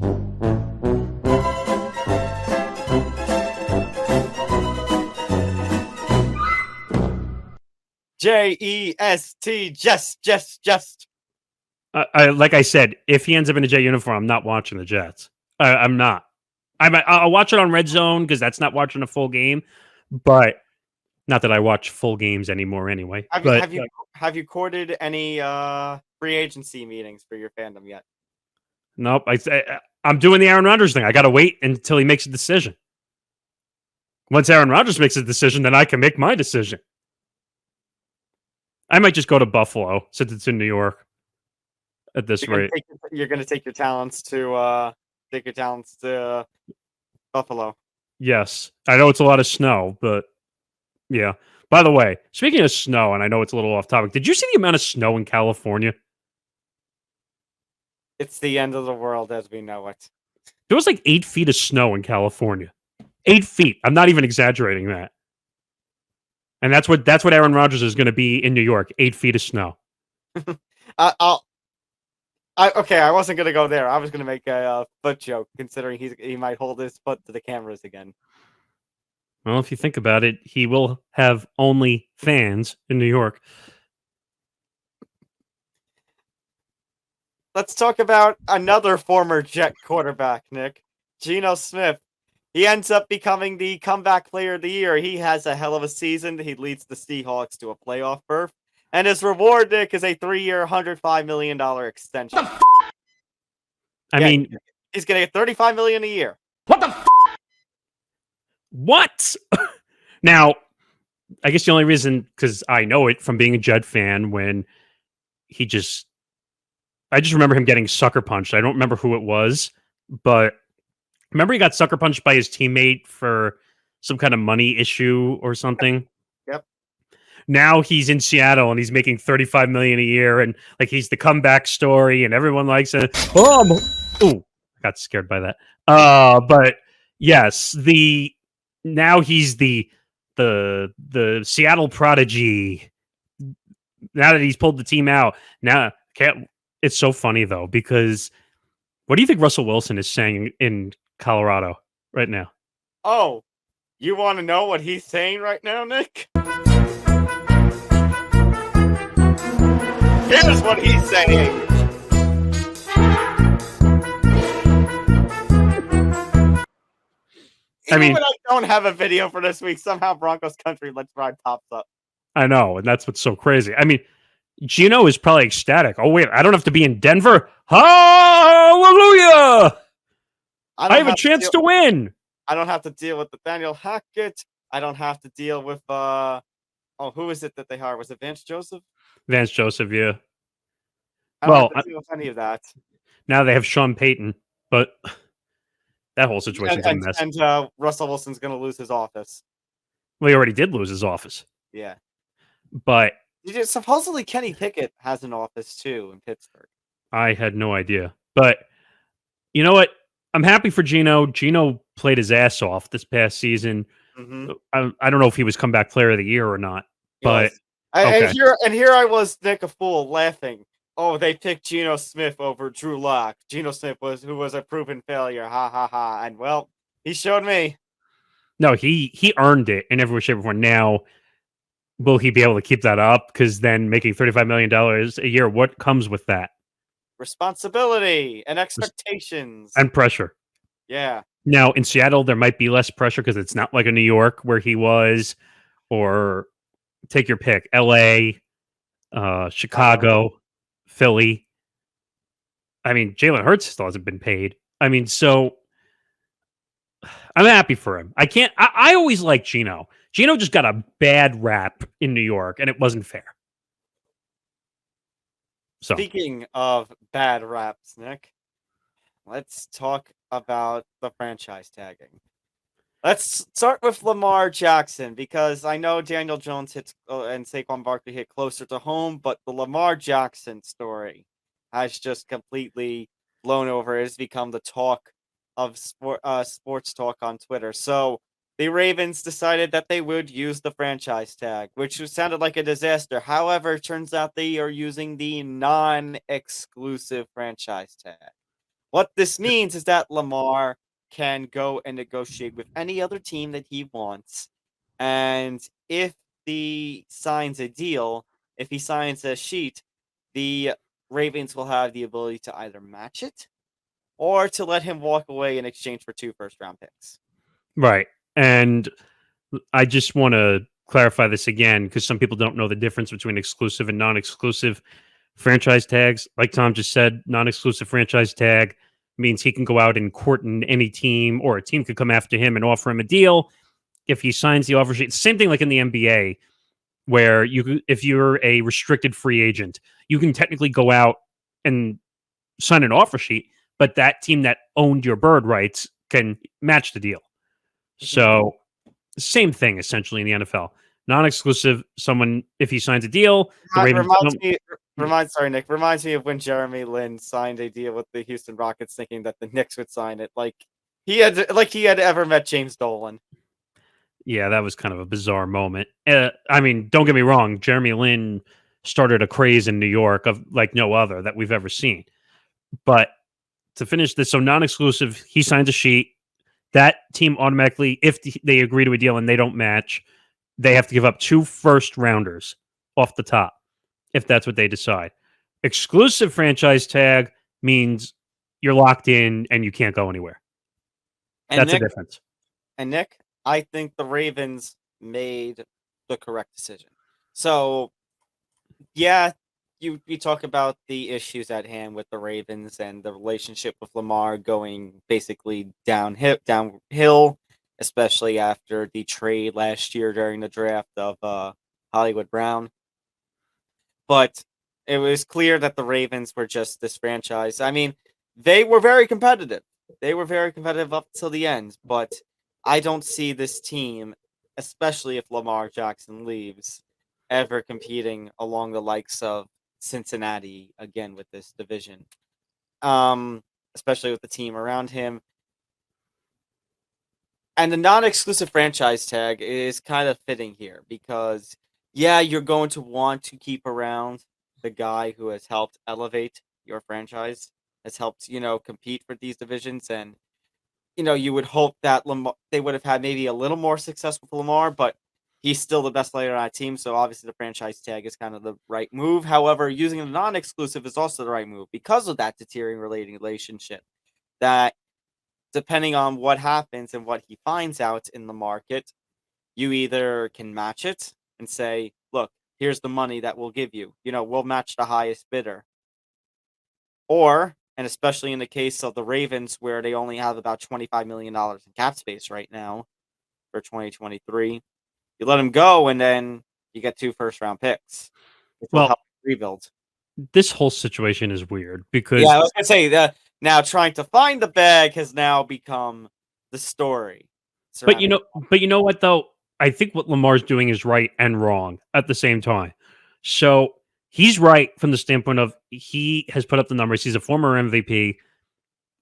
J-E-S-T, just. Like I said, if he ends up in a Jet uniform, I'm not watching the Jets. I'm not. I'll watch it on Red Zone because that's not watching a full game, but not that I watch full games anymore anyway. Have you courted any free agency meetings for your fandom yet? Nope. I'm doing the Aaron Rodgers thing. I got to wait until he makes a decision. Once Aaron Rodgers makes a decision, then I can make my decision. I might just go to Buffalo since it's in New York. At this rate, you're going to take your talents to Buffalo. Yes, I know it's a lot of snow, but yeah. By the way, speaking of snow, and I know it's a little off topic, did you see the amount of snow in California? It's the end of the world as we know it. There was 8 feet of snow in California. 8 feet. I'm not even exaggerating that. And that's what Aaron Rodgers is going to be in New York. 8 feet of snow. I wasn't gonna go there. I was gonna make a foot joke, considering he might hold his foot to the cameras again. Well, if you think about it, he will have only fans in New York. Let's talk about another former Jet quarterback, Nick. Geno Smith. He ends up becoming the comeback player of the year. He has a hell of a season. He leads the Seahawks to a playoff berth. And his reward, Nick, is a 3-year, $105 million extension. I mean, he's going to get $35 million a year. What? Now, I guess the only reason, because I know it from being a Jet fan, when I just remember him getting sucker punched. I don't remember who it was, but remember he got sucker punched by his teammate for some kind of money issue or something. Yep. Now he's in Seattle and he's making $35 million a year, and like he's the comeback story, and everyone likes it. Oh, I got scared by that. But yes, now he's the Seattle prodigy. Now that he's pulled the team out, it's so funny though, because what do you think Russell Wilson is saying in Colorado right now? Oh, you want to know what he's saying right now, Nick? Here's what he's saying. Even when I don't have a video for this week, somehow Broncos Country Let's Ride pops up. I know, and that's what's so crazy. I mean, Geno is probably ecstatic. Oh, wait, I don't have to be in Denver? Hallelujah! I have a chance to win. I don't have to deal with Nathaniel Hackett. I don't have to deal with, who is it that they hired? Was it Vance Joseph? Vance Joseph, yeah. I don't have to deal with any of that. Now they have Sean Payton, but that whole situation's a mess. And Russell Wilson's going to lose his office. Well, he already did lose his office. Yeah. But supposedly Kenny Pickett has an office too in Pittsburgh. I had no idea. But you know what? I'm happy for Geno. Geno played his ass off this past season. Mm-hmm. I don't know if he was comeback player of the year or not. But okay. and here I was, Nick, a fool, laughing. Oh, they picked Geno Smith over Drew Lock. Geno Smith who was a proven failure. Ha ha ha. And well, he showed me. No, he earned it in every way, shape, or form. Now, will he be able to keep that up? Because then making $35 million a year, what comes with that? Responsibility and expectations. And pressure. Yeah. Now, in Seattle, there might be less pressure because it's not like a New York where he was, or take your pick, L.A., Chicago, Philly. I mean, Jalen Hurts still hasn't been paid. I mean, so I'm happy for him. I always liked Geno. Geno just got a bad rap in New York, and it wasn't fair. So, speaking of bad raps, Nick, let's talk about the franchise tagging. Let's start with Lamar Jackson, because I know Daniel Jones hits and Saquon Barkley hit closer to home, but the Lamar Jackson story has just completely blown over. It has become the talk of sports talk on Twitter. So the Ravens decided that they would use the franchise tag, which sounded like a disaster. However, it turns out they are using the non-exclusive franchise tag. What this means is that Lamar can go and negotiate with any other team that he wants. And if he signs a deal, if he signs a sheet, the Ravens will have the ability to either match it or to let him walk away in exchange for 2 first-round picks. Right. And I just want to clarify this again, because some people don't know the difference between exclusive and non-exclusive franchise tags. Like Tom just said, non-exclusive franchise tag means he can go out and court in any team, or a team could come after him and offer him a deal if he signs the offer sheet. Same thing like in the NBA, where if you're a restricted free agent, you can technically go out and sign an offer sheet, but that team that owned your bird rights can match the deal. So same thing essentially in the NFL. Non-exclusive, someone, if he signs a deal, the Ravens reminds me of when Jeremy Lin signed a deal with the Houston Rockets, thinking that the Knicks would sign it. Like he had ever met James Dolan. Yeah, that was kind of a bizarre moment. I mean, don't get me wrong, Jeremy Lin started a craze in New York of like no other that we've ever seen. But to finish this, so non-exclusive, he signs a sheet. That team automatically, if they agree to a deal and they don't match, they have to give up 2 first-rounders off the top, if that's what they decide. Exclusive franchise tag means you're locked in and you can't go anywhere. And that's a difference. And Nick, I think the Ravens made the correct decision. So, yeah, you talk about the issues at hand with the Ravens and the relationship with Lamar going basically downhill, especially after the trade last year during the draft of Hollywood Brown. But it was clear that the Ravens were just this franchise. I mean, they were very competitive. They were very competitive up till the end, but I don't see this team, especially if Lamar Jackson leaves, ever competing along the likes of Cincinnati again with this division. Especially with the team around him. And the non-exclusive franchise tag is kind of fitting here because, yeah, you're going to want to keep around the guy who has helped elevate your franchise, has helped, compete for these divisions. And, you would hope that they would have had maybe a little more success with Lamar, but he's still the best player on that team. So obviously the franchise tag is kind of the right move. However, using a non-exclusive is also the right move because of that deteriorating relationship that, depending on what happens and what he finds out in the market, you either can match it and say, look, here's the money that we'll give you. We'll match the highest bidder. Or, and especially in the case of the Ravens, where they only have about $25 million in cap space right now for 2023, you let him go and then you get 2 first-round picks, which will help rebuild. This whole situation is weird because I was gonna say that now trying to find the bag has now become the story. But you know what though? I think what Lamar's doing is right and wrong at the same time. So he's right from the standpoint of he has put up the numbers. He's a former MVP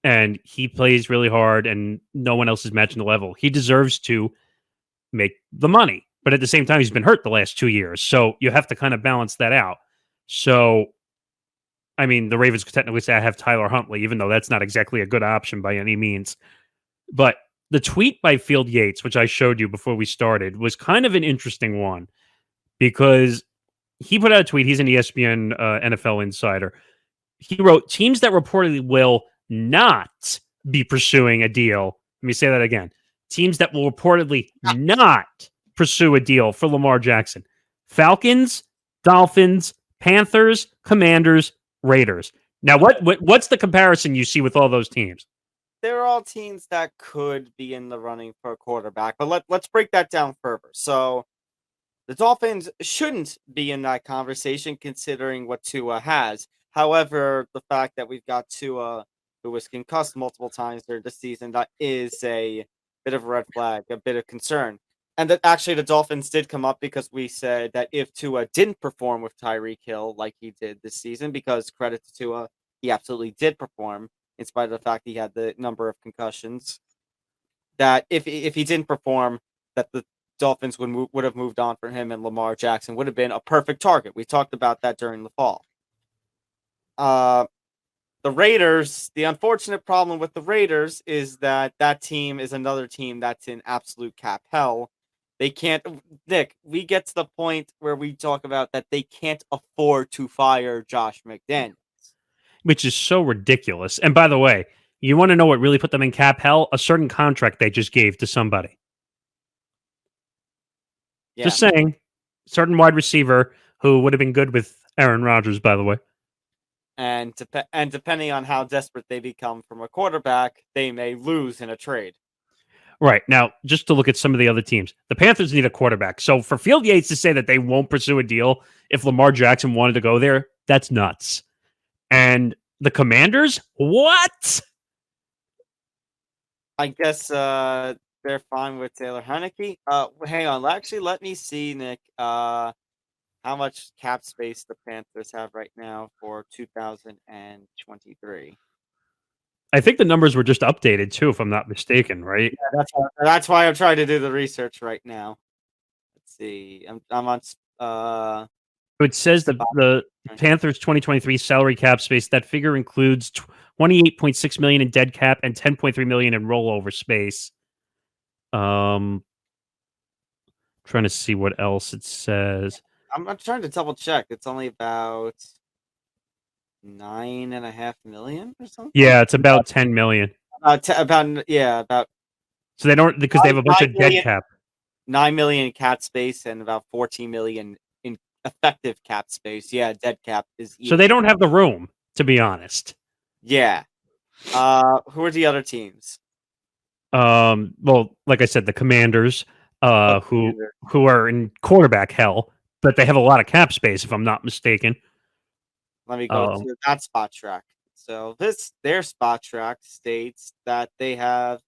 and he plays really hard and no one else is matching the level. He deserves to make the money. But at the same time, he's been hurt the last 2 years. So you have to kind of balance that out. So I mean, the Ravens could technically say I have Tyler Huntley, even though that's not exactly a good option by any means. But the tweet by Field Yates, which I showed you before we started, was kind of an interesting one because he put out a tweet. He's an ESPN NFL insider. He wrote, teams that reportedly will not be pursuing a deal. Let me say that again. Teams that will reportedly not pursue a deal for Lamar Jackson. Falcons, Dolphins, Panthers, Commanders, Raiders. Now, what's the comparison you see with all those teams? They're all teams that could be in the running for a quarterback, but let's break that down further. So the Dolphins shouldn't be in that conversation considering what Tua has. However, the fact that we've got Tua, who was concussed multiple times during the season, that is a bit of a red flag, a bit of concern. And that actually the Dolphins did come up because we said that if Tua didn't perform with Tyreek Hill like he did this season, because credit to Tua, he absolutely did perform in spite of the fact he had the number of concussions, that if he didn't perform, that the Dolphins would have moved on for him and Lamar Jackson would have been a perfect target. We talked about that during the fall. The Raiders, the unfortunate problem with the Raiders is that team is another team that's in absolute cap hell. They can't, Nick, we get to the point where we talk about that they can't afford to fire Josh McDaniels. Which is so ridiculous. And by the way, you want to know what really put them in cap hell? A certain contract they just gave to somebody. Yeah. Just saying. Certain wide receiver who would have been good with Aaron Rodgers, by the way. And depending on how desperate they become from a quarterback, they may lose in a trade. Right. Now, just to look at some of the other teams, the Panthers need a quarterback. So for Field Yates to say that they won't pursue a deal if Lamar Jackson wanted to go there, that's nuts. And the Commanders? What? I guess they're fine with Taylor Heineke. Hang on. Actually, let me see, Nick, how much cap space the Panthers have right now for 2023. I think the numbers were just updated too, if I'm not mistaken, right? Yeah, that's why I'm trying to do the research right now. Let's see. I'm on. It says the Panthers 2023 salary cap space. That figure includes $28.6 million in dead cap and $10.3 million in rollover space. Trying to see what else it says. I'm trying to double check. It's only about $9.5 million or something. Yeah, it's about $10 million. About So they don't, because they have a bunch of 9 dead million. cap. 9 million in cap space and about 14 million in effective cap space. Yeah, dead cap is So they don't have the room, to be honest. Yeah. Who are the other teams? Well, like I said, the Commanders, Oh, who Commander. are in quarterback hell, but they have a lot of cap space, if I'm not mistaken. Let me go to that spot track. So their spot track states that they have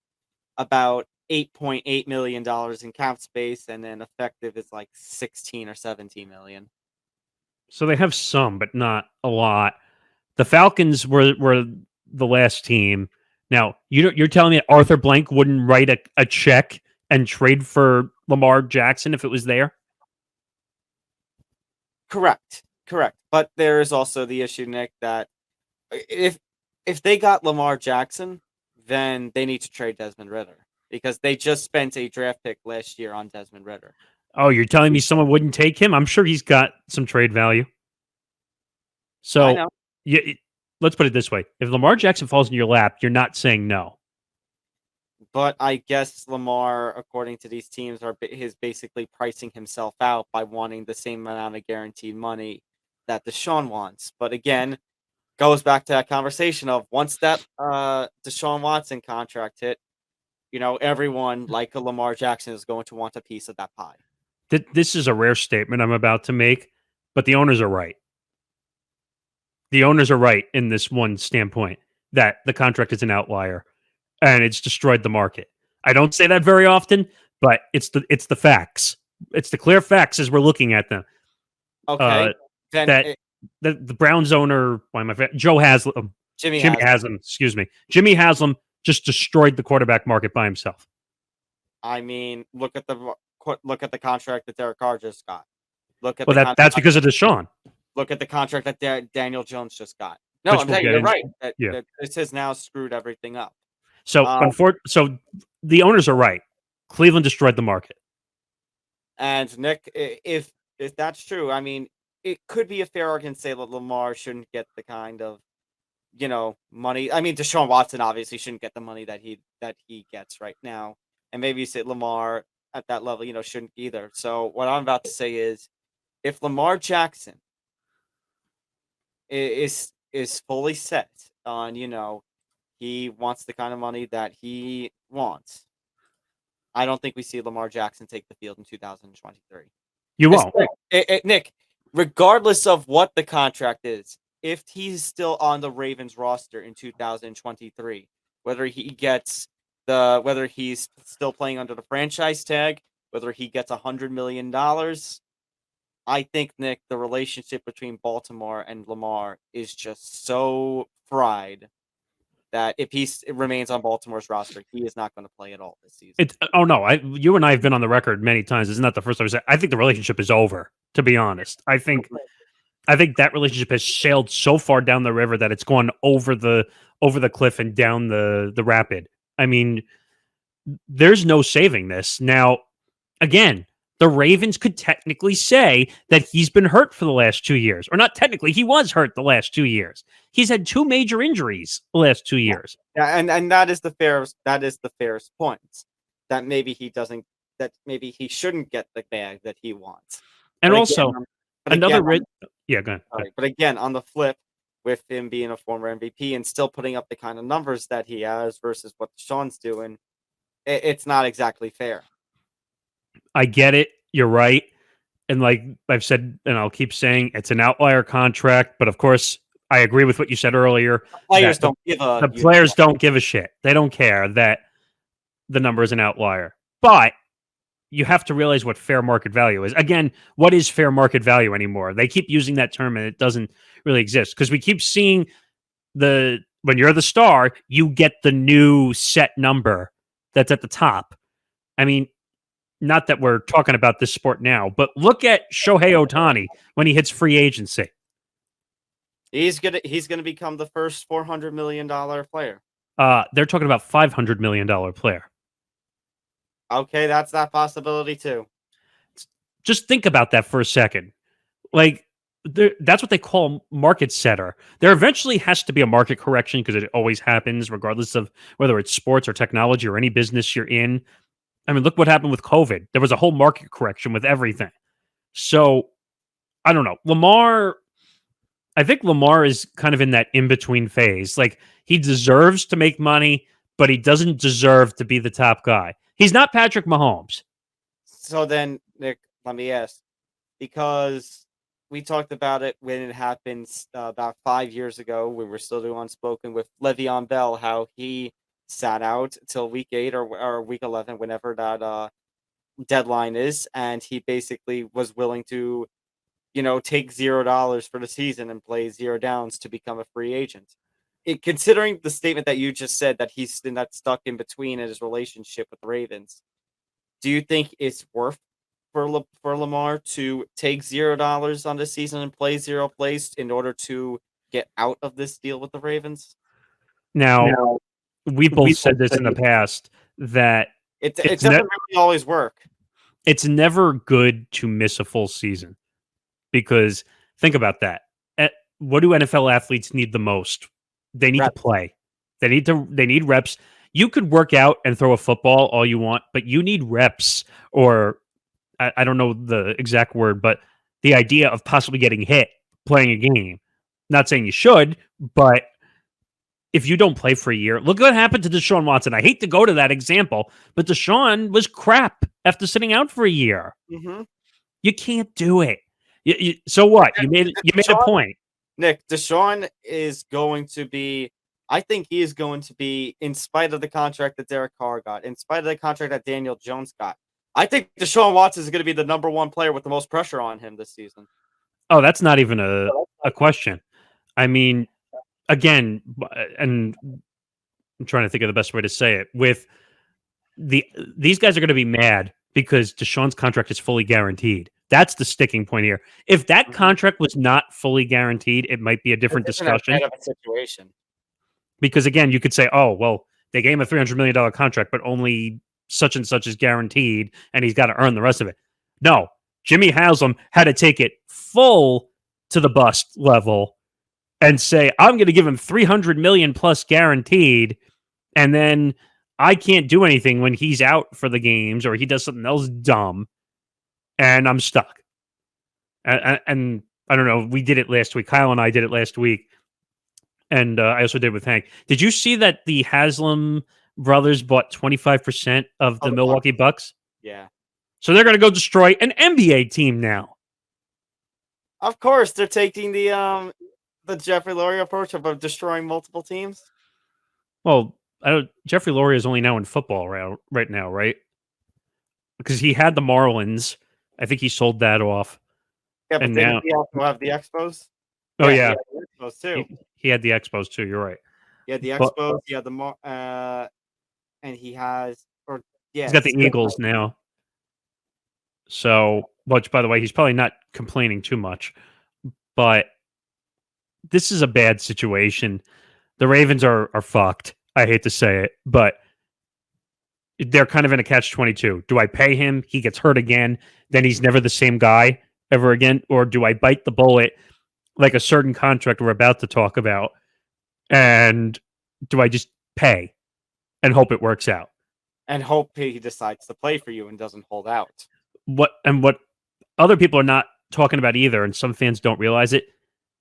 about $8.8 million in cap space, and then effective is like 16 or 17 million. So they have some, but not a lot. The Falcons were the last team. Now, you're telling me Arthur Blank wouldn't write a check and trade for Lamar Jackson if it was there? Correct. But there is also the issue, Nick, that if they got Lamar Jackson, then they need to trade Desmond Ridder because they just spent a draft pick last year on Desmond Ridder. Oh, you're telling me someone wouldn't take him? I'm sure he's got some trade value. So, yeah, let's put it this way. If Lamar Jackson falls in your lap, you're not saying no. But I guess Lamar, according to these teams, is basically pricing himself out by wanting the same amount of guaranteed money that Deshaun wants. But again, goes back to that conversation of once that Deshaun Watson contract hit, everyone like a Lamar Jackson is going to want a piece of that pie. This is a rare statement I'm about to make, but the owners are right. The owners are right in this one standpoint that the contract is an outlier and it's destroyed the market. I don't say that very often, but it's the facts. It's the clear facts as we're looking at them. Okay. The Browns owner, Joe Haslam, Jimmy Haslam, excuse me. Jimmy Haslam just destroyed the quarterback market by himself. I mean, look at the contract that Derek Carr just got. That's because of Deshaun. Look at the contract that Daniel Jones just got. No, I'm saying you're right. This has now screwed everything up. So, so the owners are right. Cleveland destroyed the market. And Nick, if that's true, I mean, it could be a fair argument to say that Lamar shouldn't get the kind of, money. I mean, Deshaun Watson obviously shouldn't get the money that he gets right now, and maybe you say Lamar at that level, shouldn't either. So what I'm about to say is, if Lamar Jackson is fully set on, he wants the kind of money that he wants, I don't think we see Lamar Jackson take the field in 2023. You won't. Nick, regardless of what the contract is, if he's still on the Ravens roster in 2023, whether he's still playing under the franchise tag, whether he gets $100 million, I think, Nick, the relationship between Baltimore and Lamar is just so fried that if he remains on Baltimore's roster, he is not going to play at all this season. You and I have been on the record many times. Isn't that the first time I said? I think the relationship is over, to be honest. I think that relationship has sailed so far down the river that it's gone over the cliff and down the rapid. I mean, there's no saving this. Now, again, the Ravens could technically say that he's been hurt for the last 2 years. Or not technically, he was hurt the last 2 years. He's had 2 major injuries the last 2 years. Yeah, and that is the fairest point. That maybe he shouldn't get the bag that he wants. And but also, again, go ahead. But again, on the flip, with him being a former MVP and still putting up the kind of numbers that he has versus what Sean's doing, it's not exactly fair. I get it. You're right. And like I've said, and I'll keep saying, it's an outlier contract. But of course, I agree with what you said earlier. The players don't give a shit. They don't care that the number is an outlier. But you have to realize what fair market value is. Again, what is fair market value anymore? They keep using that term and it doesn't really exist because we keep seeing when you're the star, you get the new set number that's at the top. I mean, not that we're talking about this sport now, but look at Shohei Ohtani when he hits free agency. He's gonna become the first $400 million player. They're talking about $500 million player. Okay, that's that possibility too. Just think about that for a second. Like that's what they call market setter. There eventually has to be a market correction because it always happens, regardless of whether it's sports or technology or any business you're in. I mean, look what happened with COVID. There was a whole market correction with everything. So I don't know. I think Lamar is kind of in that in-between phase. Like, he deserves to make money, but he doesn't deserve to be the top guy. He's not Patrick Mahomes. So then, Nick, let me ask, because we talked about it when it happened about 5 years ago when we were still doing Unspoken with Le'Veon Bell, how he sat out till week 8 or week 11, whenever that deadline is, and he basically was willing to, take $0 for the season and play 0 downs to become a free agent. Considering the statement that you just said that he's in that stuck in between in his relationship with the Ravens, do you think it's worth for Lamar to take $0 on the season and play 0 plays in order to get out of this deal with the Ravens? Now, we both said this in the past that It doesn't really always work. it's never good to miss a full season, because think about that. What do NFL athletes need the most? They need Reps. to play. They need reps. You could work out and throw a football all you want, but you need reps, or I don't know the exact word, but the idea of possibly getting hit playing a game. Not saying you should, but if you don't play for a year, look what happened to Deshaun Watson. I hate to go to that example, but Deshaun was crap after sitting out for a year. Mm-hmm. You can't do it. So what? You made a point. Nick, Deshaun is going to be, I think he is going to be, in spite of the contract that Derek Carr got, in spite of the contract that Daniel Jones got, I think Deshaun Watson is going to be the number 1 player with the most pressure on him this season. Oh, that's not even a question. I mean, again, and I'm trying to think of the best way to say it. With these guys are going to be mad because Deshaun's contract is fully guaranteed. That's the sticking point here. If that contract was not fully guaranteed, it might be a different discussion. Kind of a situation. Because again, you could say, "Oh, well, they gave him a $300 million contract, but only such and such is guaranteed, and he's got to earn the rest of it." No, Jimmy Haslam had to take it full to the bust level and say, "I'm going to give him $300 million plus guaranteed, and then I can't do anything when he's out for the games or he does something else dumb, and I'm stuck." And I don't know. We did it last week. Kyle and I did it last week. And I also did with Hank. Did you see that the Haslam brothers bought 25% of the Milwaukee Bucks? Yeah. So they're going to go destroy an NBA team now. Of course, they're taking the Jeffrey Lurie approach of destroying multiple teams. Well, Jeffrey Lurie is only now in football right now, right? Because he had the Marlins. I think he sold that off. Yeah, but And then now- he also have the Expos. Oh, yeah. He had the Expos too. He had the Expos too. You're right. He had the But- Expos. He had and he has, He's got the Eagles now. So, which, by the way, he's probably not complaining too much. But this is a bad situation. The Ravens are fucked. I hate to say it, but they're kind of in a catch-22. Do I pay him? He gets hurt again. Then he's never the same guy ever again. Or do I bite the bullet like a certain contract we're about to talk about? And do I just pay and hope it works out? And hope he decides to play for you and doesn't hold out. What other people are not talking about either, and some fans don't realize it,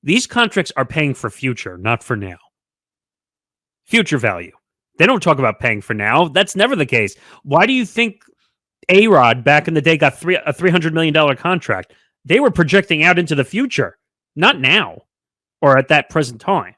these contracts are paying for future, not for now. Future value. They don't talk about paying for now. That's never the case. Why do you think A-Rod back in the day got a $300 million contract? They were projecting out into the future, not now or at that present time.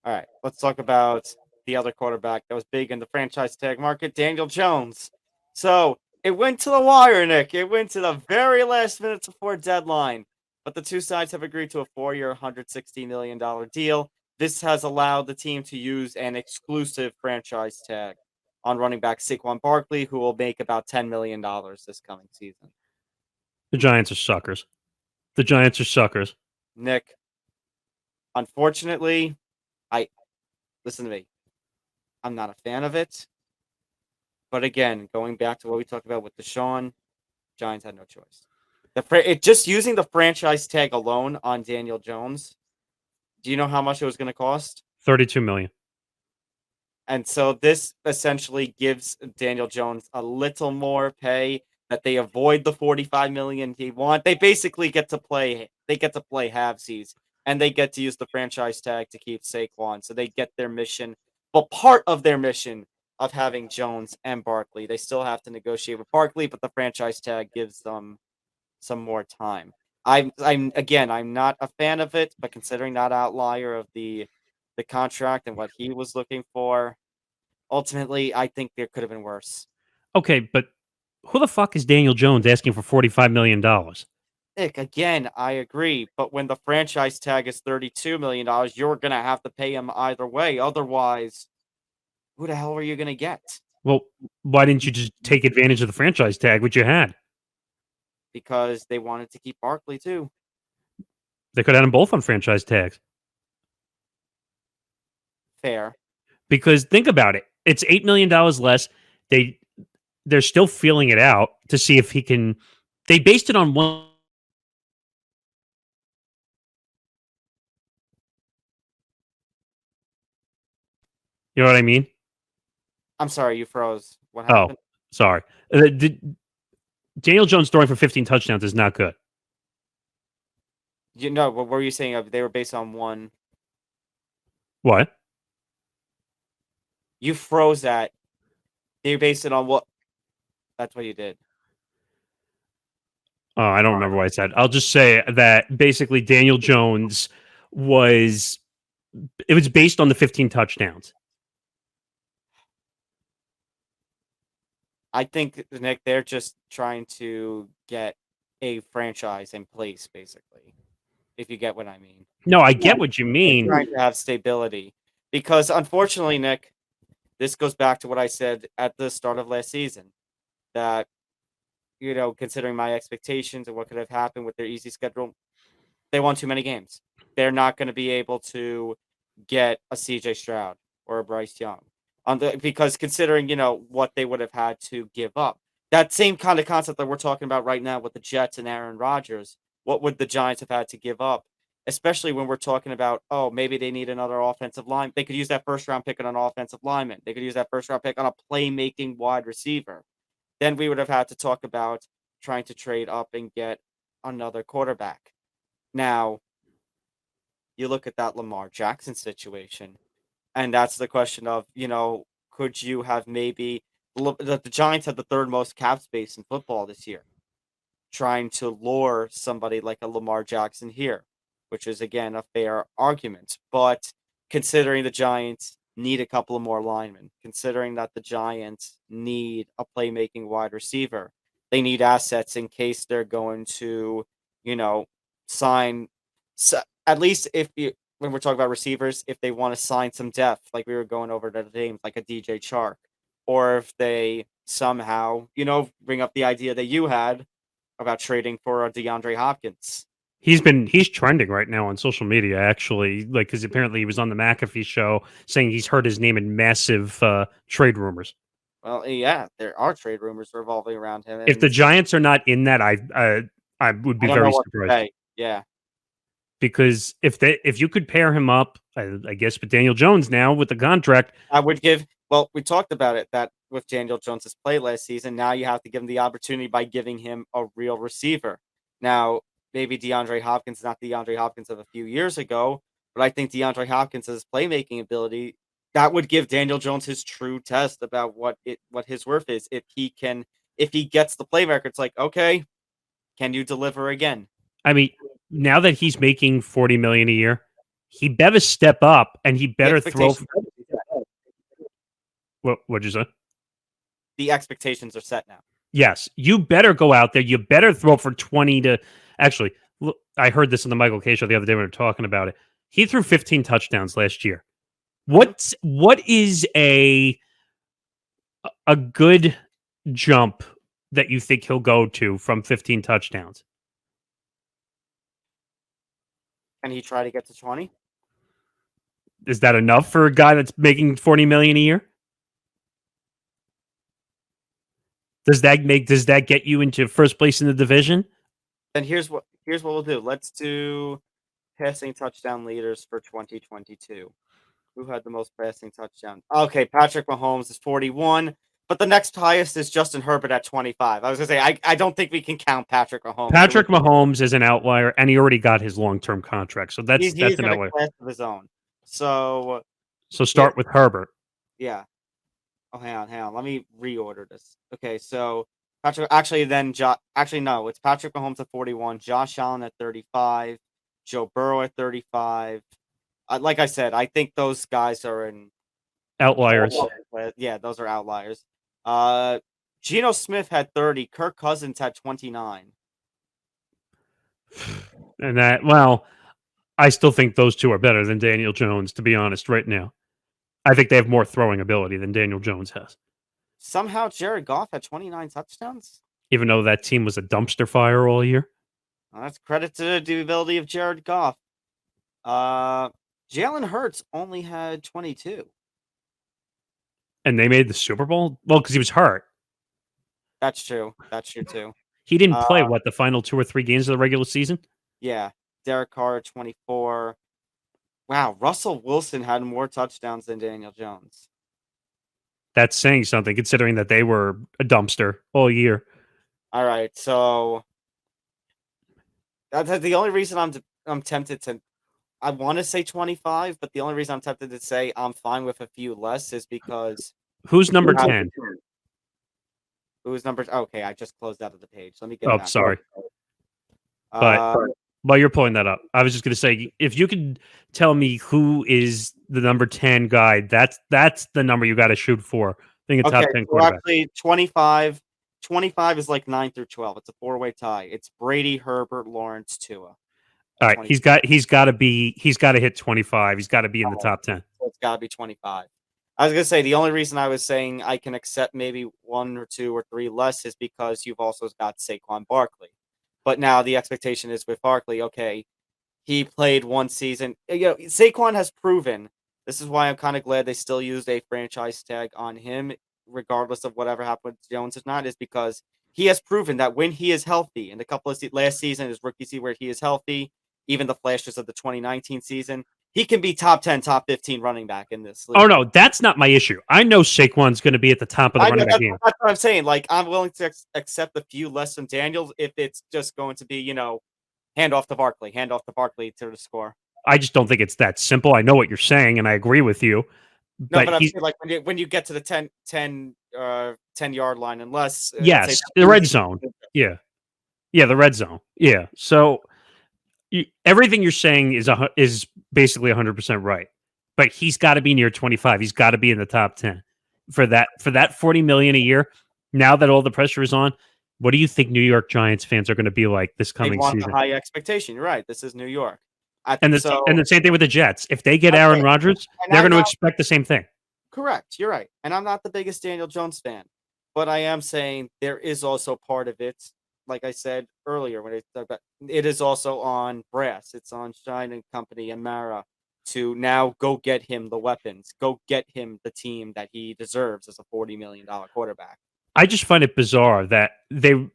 All right, let's talk about the other quarterback that was big in the franchise tag market, Daniel Jones. So it went to the wire, Nick. It went to the very last minute before deadline. But the two sides have agreed to a 4-year, $160 million deal. This has allowed the team to use an exclusive franchise tag on running back Saquon Barkley, who will make about $10 million this coming season. The Giants are suckers. The Giants are suckers. Nick, unfortunately, listen to me. I'm not a fan of it. But again, going back to what we talked about with Deshaun, Giants had no choice. Just using the franchise tag alone on Daniel Jones. Do you know how much it was going to cost? $32 million. And so this essentially gives Daniel Jones a little more pay that they avoid the $45 million he want. They basically get to play. They get to play halvesies, and they get to use the franchise tag to keep Saquon. So they get their mission. But part of their mission of having Jones and Barkley, they still have to negotiate with Barkley, but the franchise tag gives them some more time. I'm not a fan of it, but considering that outlier of the contract and what he was looking for, ultimately, I think there could have been worse. Okay, but who the fuck is Daniel Jones asking for $45 million? Nick, again, I agree, but when the franchise tag is $32 million, you're going to have to pay him either way. Otherwise, who the hell are you going to get? Well, why didn't you just take advantage of the franchise tag, which you had? Because they wanted to keep Barkley, too. They could have had them both on franchise tags. Fair. Because think about it. It's $8 million less. They're still feeling it out to see if he can. They based it on one. You know what I mean? I'm sorry, you froze. What happened? Oh, sorry. Daniel Jones throwing for 15 touchdowns is not good. What were you saying? They were based on one. What? You froze that. They based it on what? That's what you did. Oh, I don't remember what I said. I'll just say that basically Daniel Jones was based on the 15 touchdowns. I think, Nick, they're just trying to get a franchise in place, basically. If you get what I mean. No, I get what you mean. They're trying to have stability. Because, unfortunately, Nick, this goes back to what I said at the start of last season. That, considering my expectations and what could have happened with their easy schedule, they won too many games. They're not going to be able to get a CJ Stroud or a Bryce Young. Because considering, what they would have had to give up. That same kind of concept that we're talking about right now with the Jets and Aaron Rodgers, what would the Giants have had to give up? Especially when we're talking about, maybe they need another offensive line. They could use that first-round pick on an offensive lineman. They could use that first-round pick on a playmaking wide receiver. Then we would have had to talk about trying to trade up and get another quarterback. Now, you look at that Lamar Jackson situation, and that's the question of, could you have maybe the Giants had the third most cap space in football this year, trying to lure somebody like a Lamar Jackson here, which is, again, a fair argument. But considering the Giants need a couple of more linemen, considering that the Giants need a playmaking wide receiver, they need assets in case they're going to, sign. So at least when we're talking about receivers, if they want to sign some depth, like we were going over the names, like a DJ Chark, or if they somehow, bring up the idea that you had about trading for a DeAndre Hopkins. He's trending right now on social media, actually, because apparently he was on the McAfee show saying he's heard his name in massive trade rumors. Well, yeah, there are trade rumors revolving around him. If the Giants are not in that, I would be very surprised. Yeah, because if you could pair him up, I guess, with Daniel Jones now with the contract, I would give. Well, we talked about it that with Daniel Jones's play last season, now you have to give him the opportunity by giving him a real receiver. Now, maybe DeAndre Hopkins is not the DeAndre Hopkins of a few years ago, but I think DeAndre Hopkins' playmaking ability, that would give Daniel Jones his true test about what his worth is. If he gets the playmaker, it's like, okay, can you deliver again? I mean, now that he's making $40 million a year, he better step up and he better throw. What'd you say? The expectations are set now. Yes, you better go out there. You better throw for 20 to. Actually, look, I heard this on the Michael K show the other day when we were talking about it. He threw 15 touchdowns last year. What is a good jump that you think he'll go to from 15 touchdowns? Can he try to get to 20? Is that enough for a guy that's making $40 million a year? Does that get you into first place in the division? Then here's what we'll do. Let's do passing touchdown leaders for 2022. Who had the most passing touchdowns? Okay, Patrick Mahomes is 41, but the next highest is Justin Herbert at 25. I was gonna say I don't think we can count Patrick Mahomes. Patrick Mahomes is an outlier, and he already got his long-term contract, so that's He's an got a outlier. class of his own. So So start with Herbert. yeah. Oh, hang on. Let me reorder this. Okay, so Patrick. Actually, then actually no, it's Patrick Mahomes at 41, Josh Allen at 35, Joe Burrow at 35. Like I said, I think those guys are in Outliers. Yeah, those are outliers. Geno Smith had 30. Kirk Cousins had 29. And that, well, I still think those two are better than Daniel Jones, to be honest, right now. I think they have more throwing ability than Daniel Jones has. Somehow Jared Goff had 29 touchdowns. Even though that team was a dumpster fire all year. Well, that's credit to the ability of Jared Goff. Jalen Hurts only had 22. And they made the Super Bowl? Well, because he was hurt. That's true. That's true too. He didn't play, the final 2 or 3 games of the regular season? Yeah. Derek Carr, 24. Wow, Russell Wilson had more touchdowns than Daniel Jones. That's saying something, considering that they were a dumpster all year. All right, so that's the only reason I'm tempted to. I want to say 25, but the only reason I'm tempted to say I'm fine with a few less is because Who's number 10? Who's number? Okay, I just closed out of the page. Let me get. Oh, sorry. But while you're pulling that up, I was just going to say, if you could tell me who is the number 10 guy, that's the number you got to shoot for. I think a top 10 quarterback. Actually, 25 is like 9 through 12. It's a 4-way tie. It's Brady, Herbert, Lawrence, Tua. All right, he's got to hit 25. He's got to be in the top 10. So it's got to be 25. I was going to say the only reason I was saying I can accept maybe 1 or 2 or 3 less is because you've also got Saquon Barkley. But now the expectation is with Barkley, okay, he played 1 season. Saquon has proven. This is why I'm kind of glad they still used a franchise tag on him, regardless of whatever happened with Jones or not, is because he has proven that when he is healthy, in a couple of last season, his rookie season where he is healthy, even the flashes of the 2019 season, he can be top 10, top 15 running back in this league. Oh, no, that's not my issue. I know Saquon's going to be at the top of the running back game. That's what I'm saying. Like, I'm willing to accept a few less from Daniels if it's just going to be, hand off to Barkley to the score. I just don't think it's that simple. I know what you're saying, and I agree with you. No, but I'm saying, like, when you get to the 10-yard line and less. Yes, the red zone. Yeah. Yeah, the red zone. Yeah. So everything you're saying is basically 100% right. But he's got to be near 25. He's got to be in the top 10 for that $40 million a year. Now that all the pressure is on, what do you think New York Giants fans are going to be like this coming season? They want a high expectation. You're right. This is New York. And the same thing with the Jets. If they get Aaron Rodgers, they're going to expect the same thing. Correct. You're right. And I'm not the biggest Daniel Jones fan, but I am saying there is also part of it. Like I said earlier, when it is also on Brass. It's on Shine and Company and Mara to now go get him the weapons, go get him the team that he deserves as a $40 million quarterback. I just find it bizarre that they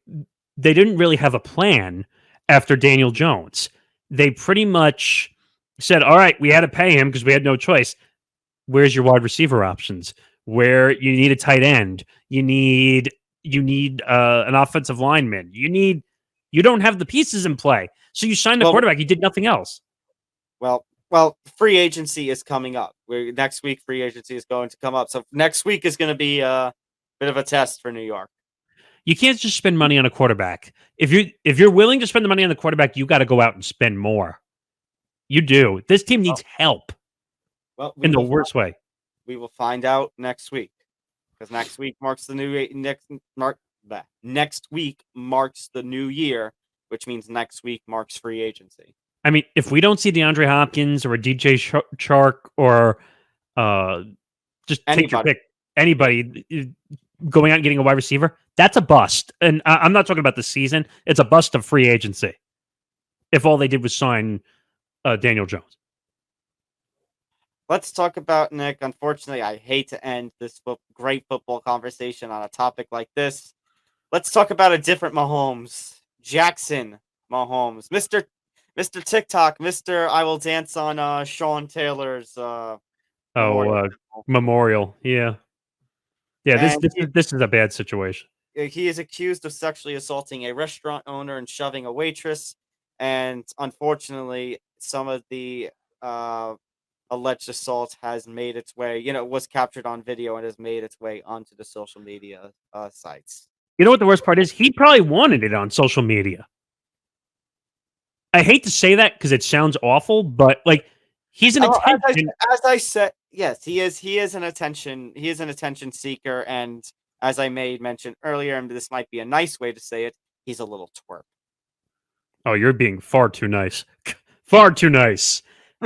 didn't really have a plan after Daniel Jones. They pretty much said, all right, we had to pay him because we had no choice. Where's your wide receiver options? Where you need a tight end, you need an offensive lineman. You don't have the pieces in play. So you signed the quarterback. You did nothing else. Well, free agency is coming up. Next week, free agency is going to come up. So next week is going to be a bit of a test for New York. You can't just spend money on a quarterback. If you're willing to spend the money on the quarterback, you got to go out and spend more. You do. This team needs help. Well, in the worst way. We will find out next week, because next week marks the new next week marks the new year, which means next week marks free agency. I mean, if we don't see DeAndre Hopkins or a DJ Chark or just take your pick, anybody going out and getting a wide receiver, that's a bust. And I'm not talking about the season. It's a bust of free agency. If all they did was sign Daniel Jones. Let's talk about, Nick. Unfortunately, I hate to end this great football conversation on a topic like this. Let's talk about a different Mahomes. Jackson Mahomes, Mr. TikTok, Mr. I will dance on Sean Taylor's memorial. Memorial. Yeah. Yeah, this And this is this is a bad situation. he is accused of sexually assaulting a restaurant owner and shoving a waitress. And unfortunately, some of the alleged assault has made its way, was captured on video and has made its way onto the social media sites. You know what the worst part is? He probably wanted it on social media. I hate to say that because it sounds awful, but like he's an attention. As I said, yes, he is an attention seeker, and as I made mention earlier, and this might be a nice way to say it, he's a little twerp. Oh, you're being far too nice. Far too nice.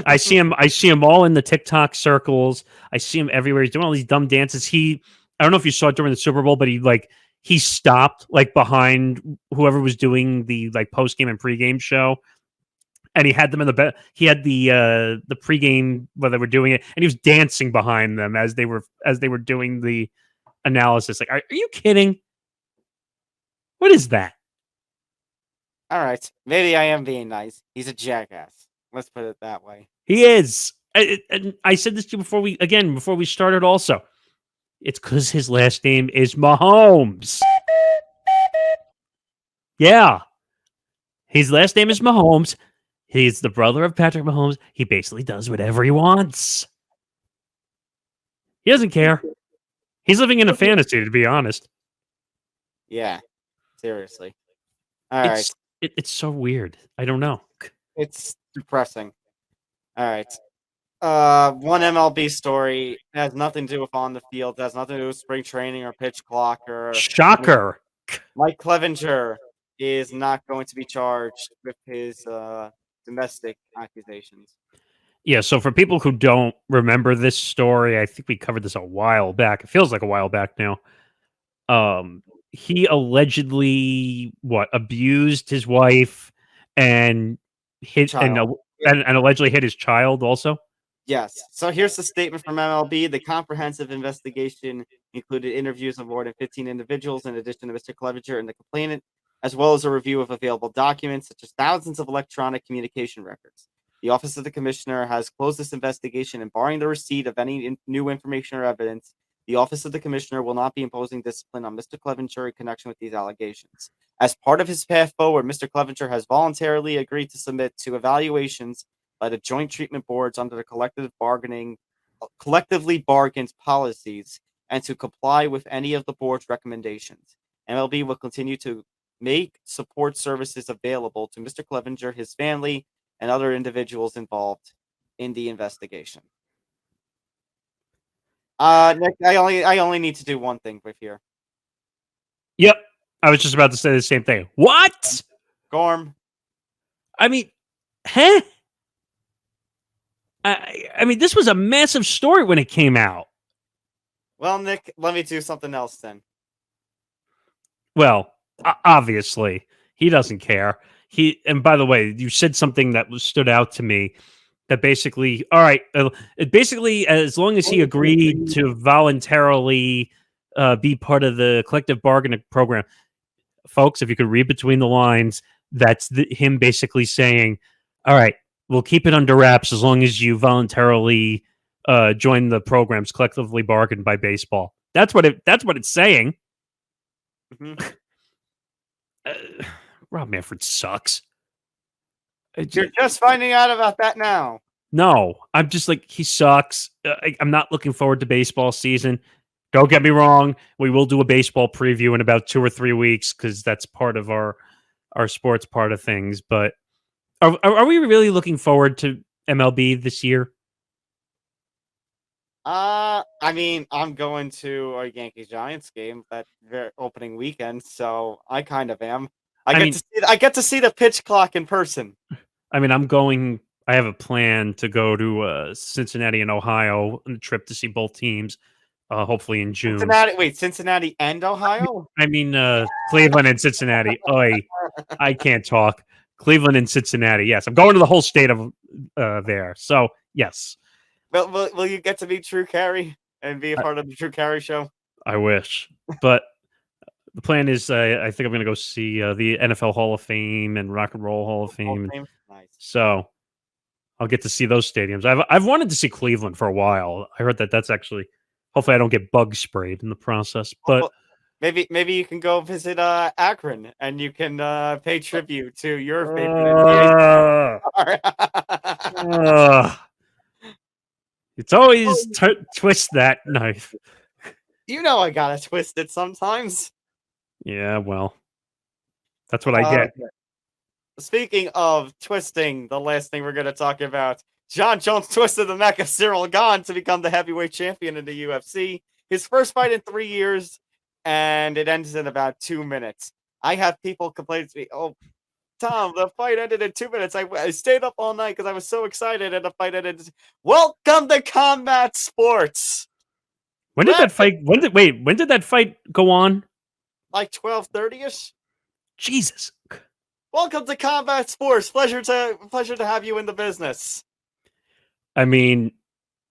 I see him all in the TikTok circles. I see him everywhere. He's doing all these dumb dances. I don't know if you saw it during the Super Bowl, but he stopped like behind whoever was doing the like post game and pregame show. And he had them in the he had the pregame where they were doing it, and he was dancing behind them as they were doing the analysis. Like, are you kidding? What is that? All right, maybe I am being nice. He's a jackass. Let's put it that way. He is. And I said this to you before we started. Also, it's because his last name is Mahomes. Yeah, his last name is Mahomes. He's the brother of Patrick Mahomes. He basically does whatever he wants. He doesn't care. He's living in a fantasy, to be honest. Yeah, seriously. All right. It's so weird. I don't know. It's depressing. All right. One MLB story. It has nothing to do with on the field. It has nothing to do with spring training or pitch clock or Shocker. Mike Clevinger is not going to be charged with his domestic accusations. Yeah, so for people who don't remember this story, I think we covered this a while back. It feels like a while back now. He allegedly abused his wife and hit and allegedly hit his child also. Yes. So here's the statement from MLB. The comprehensive investigation included interviews of more than 15 individuals in addition to Mr. Clevenger and the complainant, as well as a review of available documents, such as thousands of electronic communication records. The Office of the Commissioner has closed this investigation, and barring the receipt of any new information or evidence, the Office of the Commissioner will not be imposing discipline on Mr. Clevenger in connection with these allegations. As part of his path forward, Mr. Clevenger has voluntarily agreed to submit to evaluations by the Joint Treatment Boards under the collectively bargained policies and to comply with any of the board's recommendations. MLB will continue to make support services available to Mr. Clevenger, his family, and other individuals involved in the investigation. Nick, I only need to do one thing with here. Yep. I was just about to say the same thing. What? Gorm. I mean, huh? I mean, this was a massive story when it came out. Well, Nick, let me do something else then. Well, obviously, he doesn't care. And by the way, you said something that stood out to me. That basically, all right, as long as he agreed to voluntarily be part of the collective bargaining program, folks, if you could read between the lines, that's him basically saying, all right, we'll keep it under wraps as long as you voluntarily join the programs collectively bargained by baseball. That's what it's saying. Mm-hmm. Rob Manfred sucks. You're just finding out about that now. No, I'm just like, he sucks. I'm not looking forward to baseball season. Don't get me wrong. We will do a baseball preview in about 2 or 3 weeks because that's part of our sports part of things. But are we really looking forward to MLB this year? I mean, I'm going to a Yankees-Giants game that opening weekend, so I kind of am. I get to see the pitch clock in person. I mean, I have a plan to go to Cincinnati and Ohio on a trip to see both teams, hopefully in June. Cincinnati and Ohio? I mean, Cleveland and Cincinnati. I can't talk. Cleveland and Cincinnati. Yes, I'm going to the whole state of there. So, yes. Will you get to meet Drew Carey and be a part of the Drew Carey show? I wish. But The plan is I think I'm going to go see the NFL Hall of Fame and Rock and Roll Hall of Fame. Nice. So I'll get to see those stadiums. I've wanted to see Cleveland for a while. I heard that that's actually, hopefully I don't get bug sprayed in the process. But Well, maybe you can go visit Akron and you can pay tribute to your favorite NBA. It's always twist that knife. You know I gotta twist it sometimes. Yeah, well, that's what I get. Speaking of twisting, the last thing we're going to talk about, Jon Jones twisted the neck of Cyril Gahn to become the heavyweight champion in the UFC. His first fight in 3 years, and it ends in about 2 minutes. I have people complain to me, "Oh, Tom, the fight ended in 2 minutes. I stayed up all night because I was so excited, and the fight ended." Welcome to combat sports. When did that fight? When did that fight go on? Like 12:30ish. Jesus. Welcome to combat sports. Pleasure to have you in the business. I mean,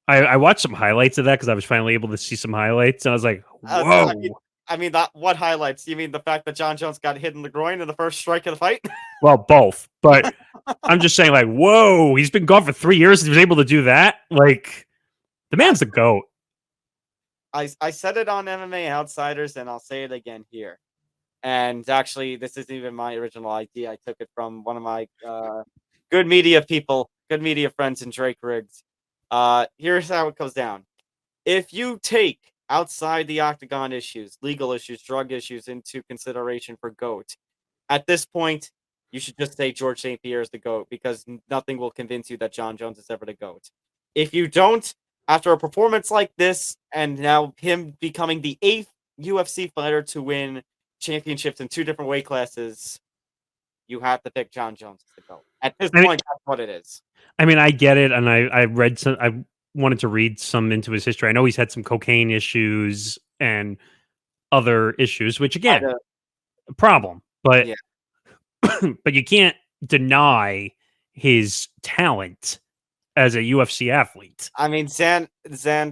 I watched some highlights of that because I was finally able to see some highlights, and I was like, "Whoa!" What highlights? You mean the fact that Jon Jones got hit in the groin in the first strike of the fight? Well, both, but I'm just saying, like, whoa! He's been gone for 3 years, and he was able to do that. Like, the man's the GOAT. I said it on MMA Outsiders, and I'll say it again here. And actually, this isn't even my original idea. I took it from one of my good media friends in Drake Riggs. Here's how it goes down. If you take outside the octagon issues, legal issues, drug issues into consideration for GOAT, at this point, you should just say George St. Pierre is the GOAT because nothing will convince you that Jon Jones is ever the GOAT. If you don't, after a performance like this, and now him becoming the 8th UFC fighter to win championships in 2 different weight classes, you have to pick Jon Jones as the GOAT. At this point, that's what it is. I mean, I get it, and I read some. I wanted to read some into his history. I know he's had some cocaine issues and other issues, which again, a problem. But yeah. but you can't deny his talent as a UFC athlete. I mean, Zan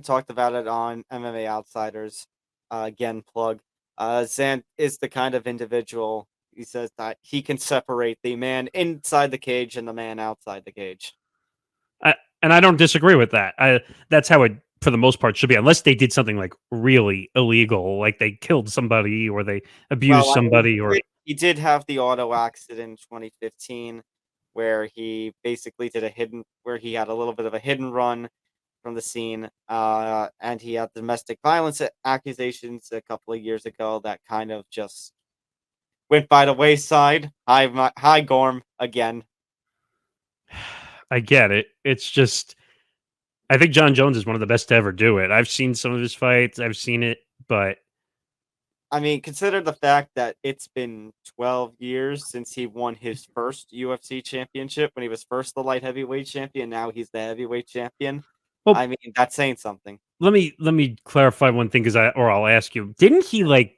talked about it on MMA Outsiders. Again, plug. Zan is the kind of individual, he says, that he can separate the man inside the cage and the man outside the cage. And I don't disagree with that. That's how it, for the most part, should be, unless they did something like really illegal, like they killed somebody or they abused somebody. He did have the auto accident in 2015, where he basically where he had a little bit of a hidden run from the scene, and he had domestic violence accusations a couple of years ago that kind of just went by the wayside. Hi, Gorm, again. I get it. It's just, I think Jon Jones is one of the best to ever do it. I've seen some of his fights. I've seen it, but I mean, consider the fact that it's been 12 years since he won his first UFC championship when he was first the light heavyweight champion. Now he's the heavyweight champion. Well, I mean, that's saying something. Let me clarify one thing, I'll ask you. Didn't he like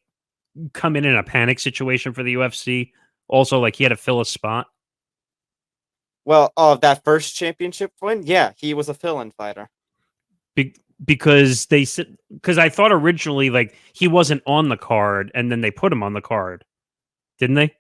come in a panic situation for the UFC? Also, like he had to fill a spot. Well, that first championship win, yeah, he was a fill-in fighter. Because I thought originally like he wasn't on the card, and then they put him on the card, didn't they?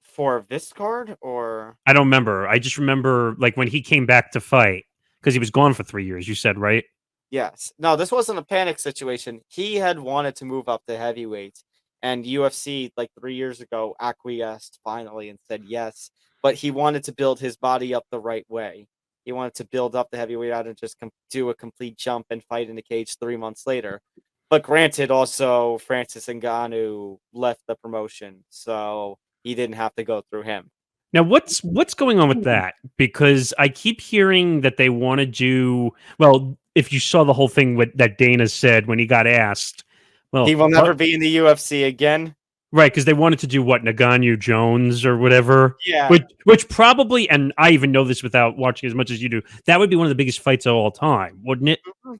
For this card, or I don't remember. I just remember like when he came back to fight because he was gone for 3 years. You said, right? Yes. No, this wasn't a panic situation. He had wanted to move up to heavyweight, and UFC like 3 years ago acquiesced finally and said yes. But he wanted to build his body up the right way. He wanted to build up the heavyweight out and just do a complete jump and fight in the cage 3 months later. But granted, also Francis Ngannou left the promotion, so he didn't have to go through him. Now, what's going on with that? Because I keep hearing that they want to do, well, if you saw the whole thing that Dana said when he got asked, well, he will never be in the UFC again. Right, because they wanted to do what, Ngannou Jones or whatever. Yeah. Which probably, and I even know this without watching as much as you do, that would be one of the biggest fights of all time, wouldn't it? Mm-hmm.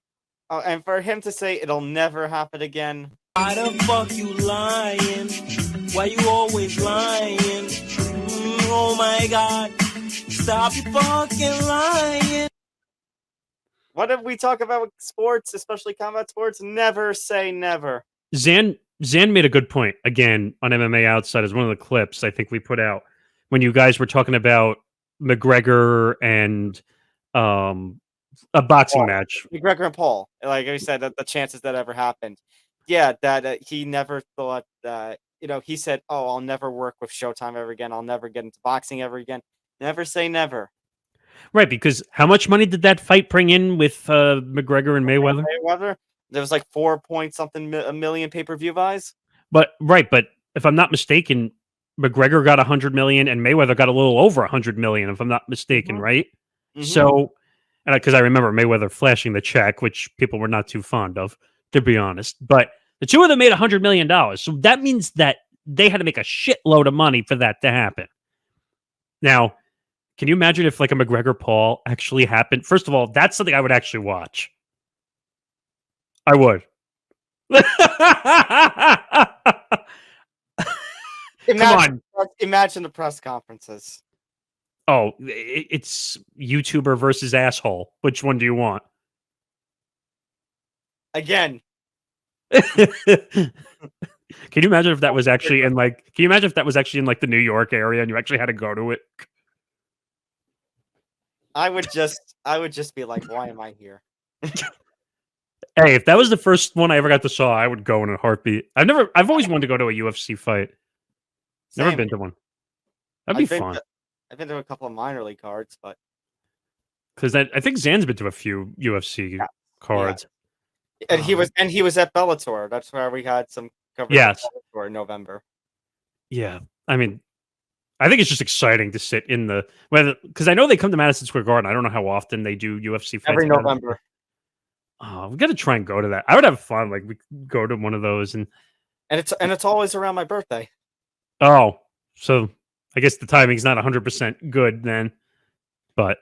Oh, and for him to say it'll never happen again. Why the fuck you lying? Why you always lying? Oh my God. Stop you fucking lying. What if we talk about sports, especially combat sports? Never say never. Zan Zan made a good point again on MMA Outside as one of the clips I think we put out when you guys were talking about McGregor and a boxing Paul. match. McGregor and Paul, like I said, that the chances that ever happened. Yeah, that he never thought that, he said, "Oh, I'll never work with Showtime ever again. I'll never get into boxing ever again." Never say never. Right, because how much money did that fight bring in with McGregor and Mayweather? There was like 4-point-something million pay-per-view buys. But if I'm not mistaken, McGregor got 100 million and Mayweather got a little over 100 million, if I'm not mistaken, right? So, and because I remember Mayweather flashing the check, which people were not too fond of, to be honest. But the two of them made $100 million. So that means that they had to make a shitload of money for that to happen. Now, can you imagine if like a McGregor Paul actually happened? First of all, that's something I would actually watch. I would. Imagine the press conferences. Oh, it's YouTuber versus asshole. Which one do you want? Again. Can you imagine if that was actually in like? Can you imagine if that was actually in like the New York area and you actually had to go to it? I would just be like, why am I here? Hey, if that was the first one I ever got to saw, I would go in a heartbeat. I've always wanted to go to a UFC fight. Same. Never been to one. That'd be fun. I've been to a couple of minor league cards, but because I think Zan's been to a few UFC cards. Yeah. And he was at Bellator. That's where we had some coverage. Yes. Bellator in November. Yeah, I mean, I think it's just exciting to sit in the because I know they come to Madison Square Garden. I don't know how often they do UFC fights every November. Oh, we got to try and go to that. I would have fun. Like we go to one of those and it's always around my birthday. Oh, so I guess the timing's not 100% good then. But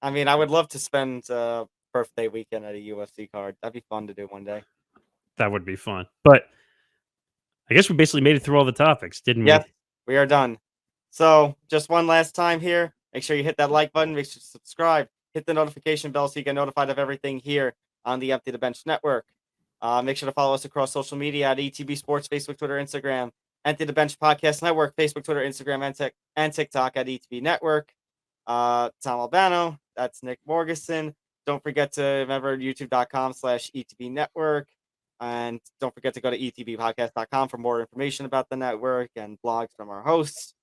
I mean, I would love to spend birthday weekend at a UFC card. That'd be fun to do one day. That would be fun. But I guess we basically made it through all the topics, didn't we? Yes, we are done. So just one last time here. Make sure you hit that like button. Make sure to subscribe. Hit the notification bell so you get notified of everything here on the Empty the Bench Network. Make sure to follow us across social media at ETB Sports, Facebook, Twitter, Instagram. Empty the Bench Podcast Network, Facebook, Twitter, Instagram, and TikTok at ETB Network. Tom Albano, that's Nick Morgasen. Don't forget to remember youtube.com/ETB Network. And don't forget to go to etbpodcast.com for more information about the network and blogs from our hosts.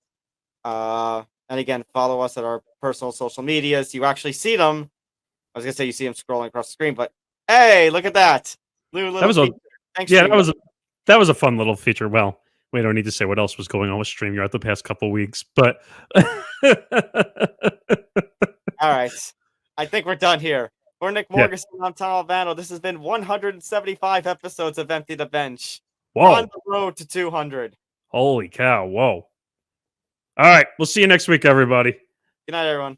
And again, follow us at our personal social medias. You actually see them. I was going to say you see them scrolling across the screen, but hey, look at that. That was a fun little feature. Well, we don't need to say what else was going on with StreamYard the past couple weeks, but all right. I think we're done here. For Nick Morgasen, I'm Tom Albano. This has been 175 episodes of Empty the Bench. Whoa. On the road to 200. Holy cow. Whoa. All right. We'll see you next week, everybody. Good night, everyone.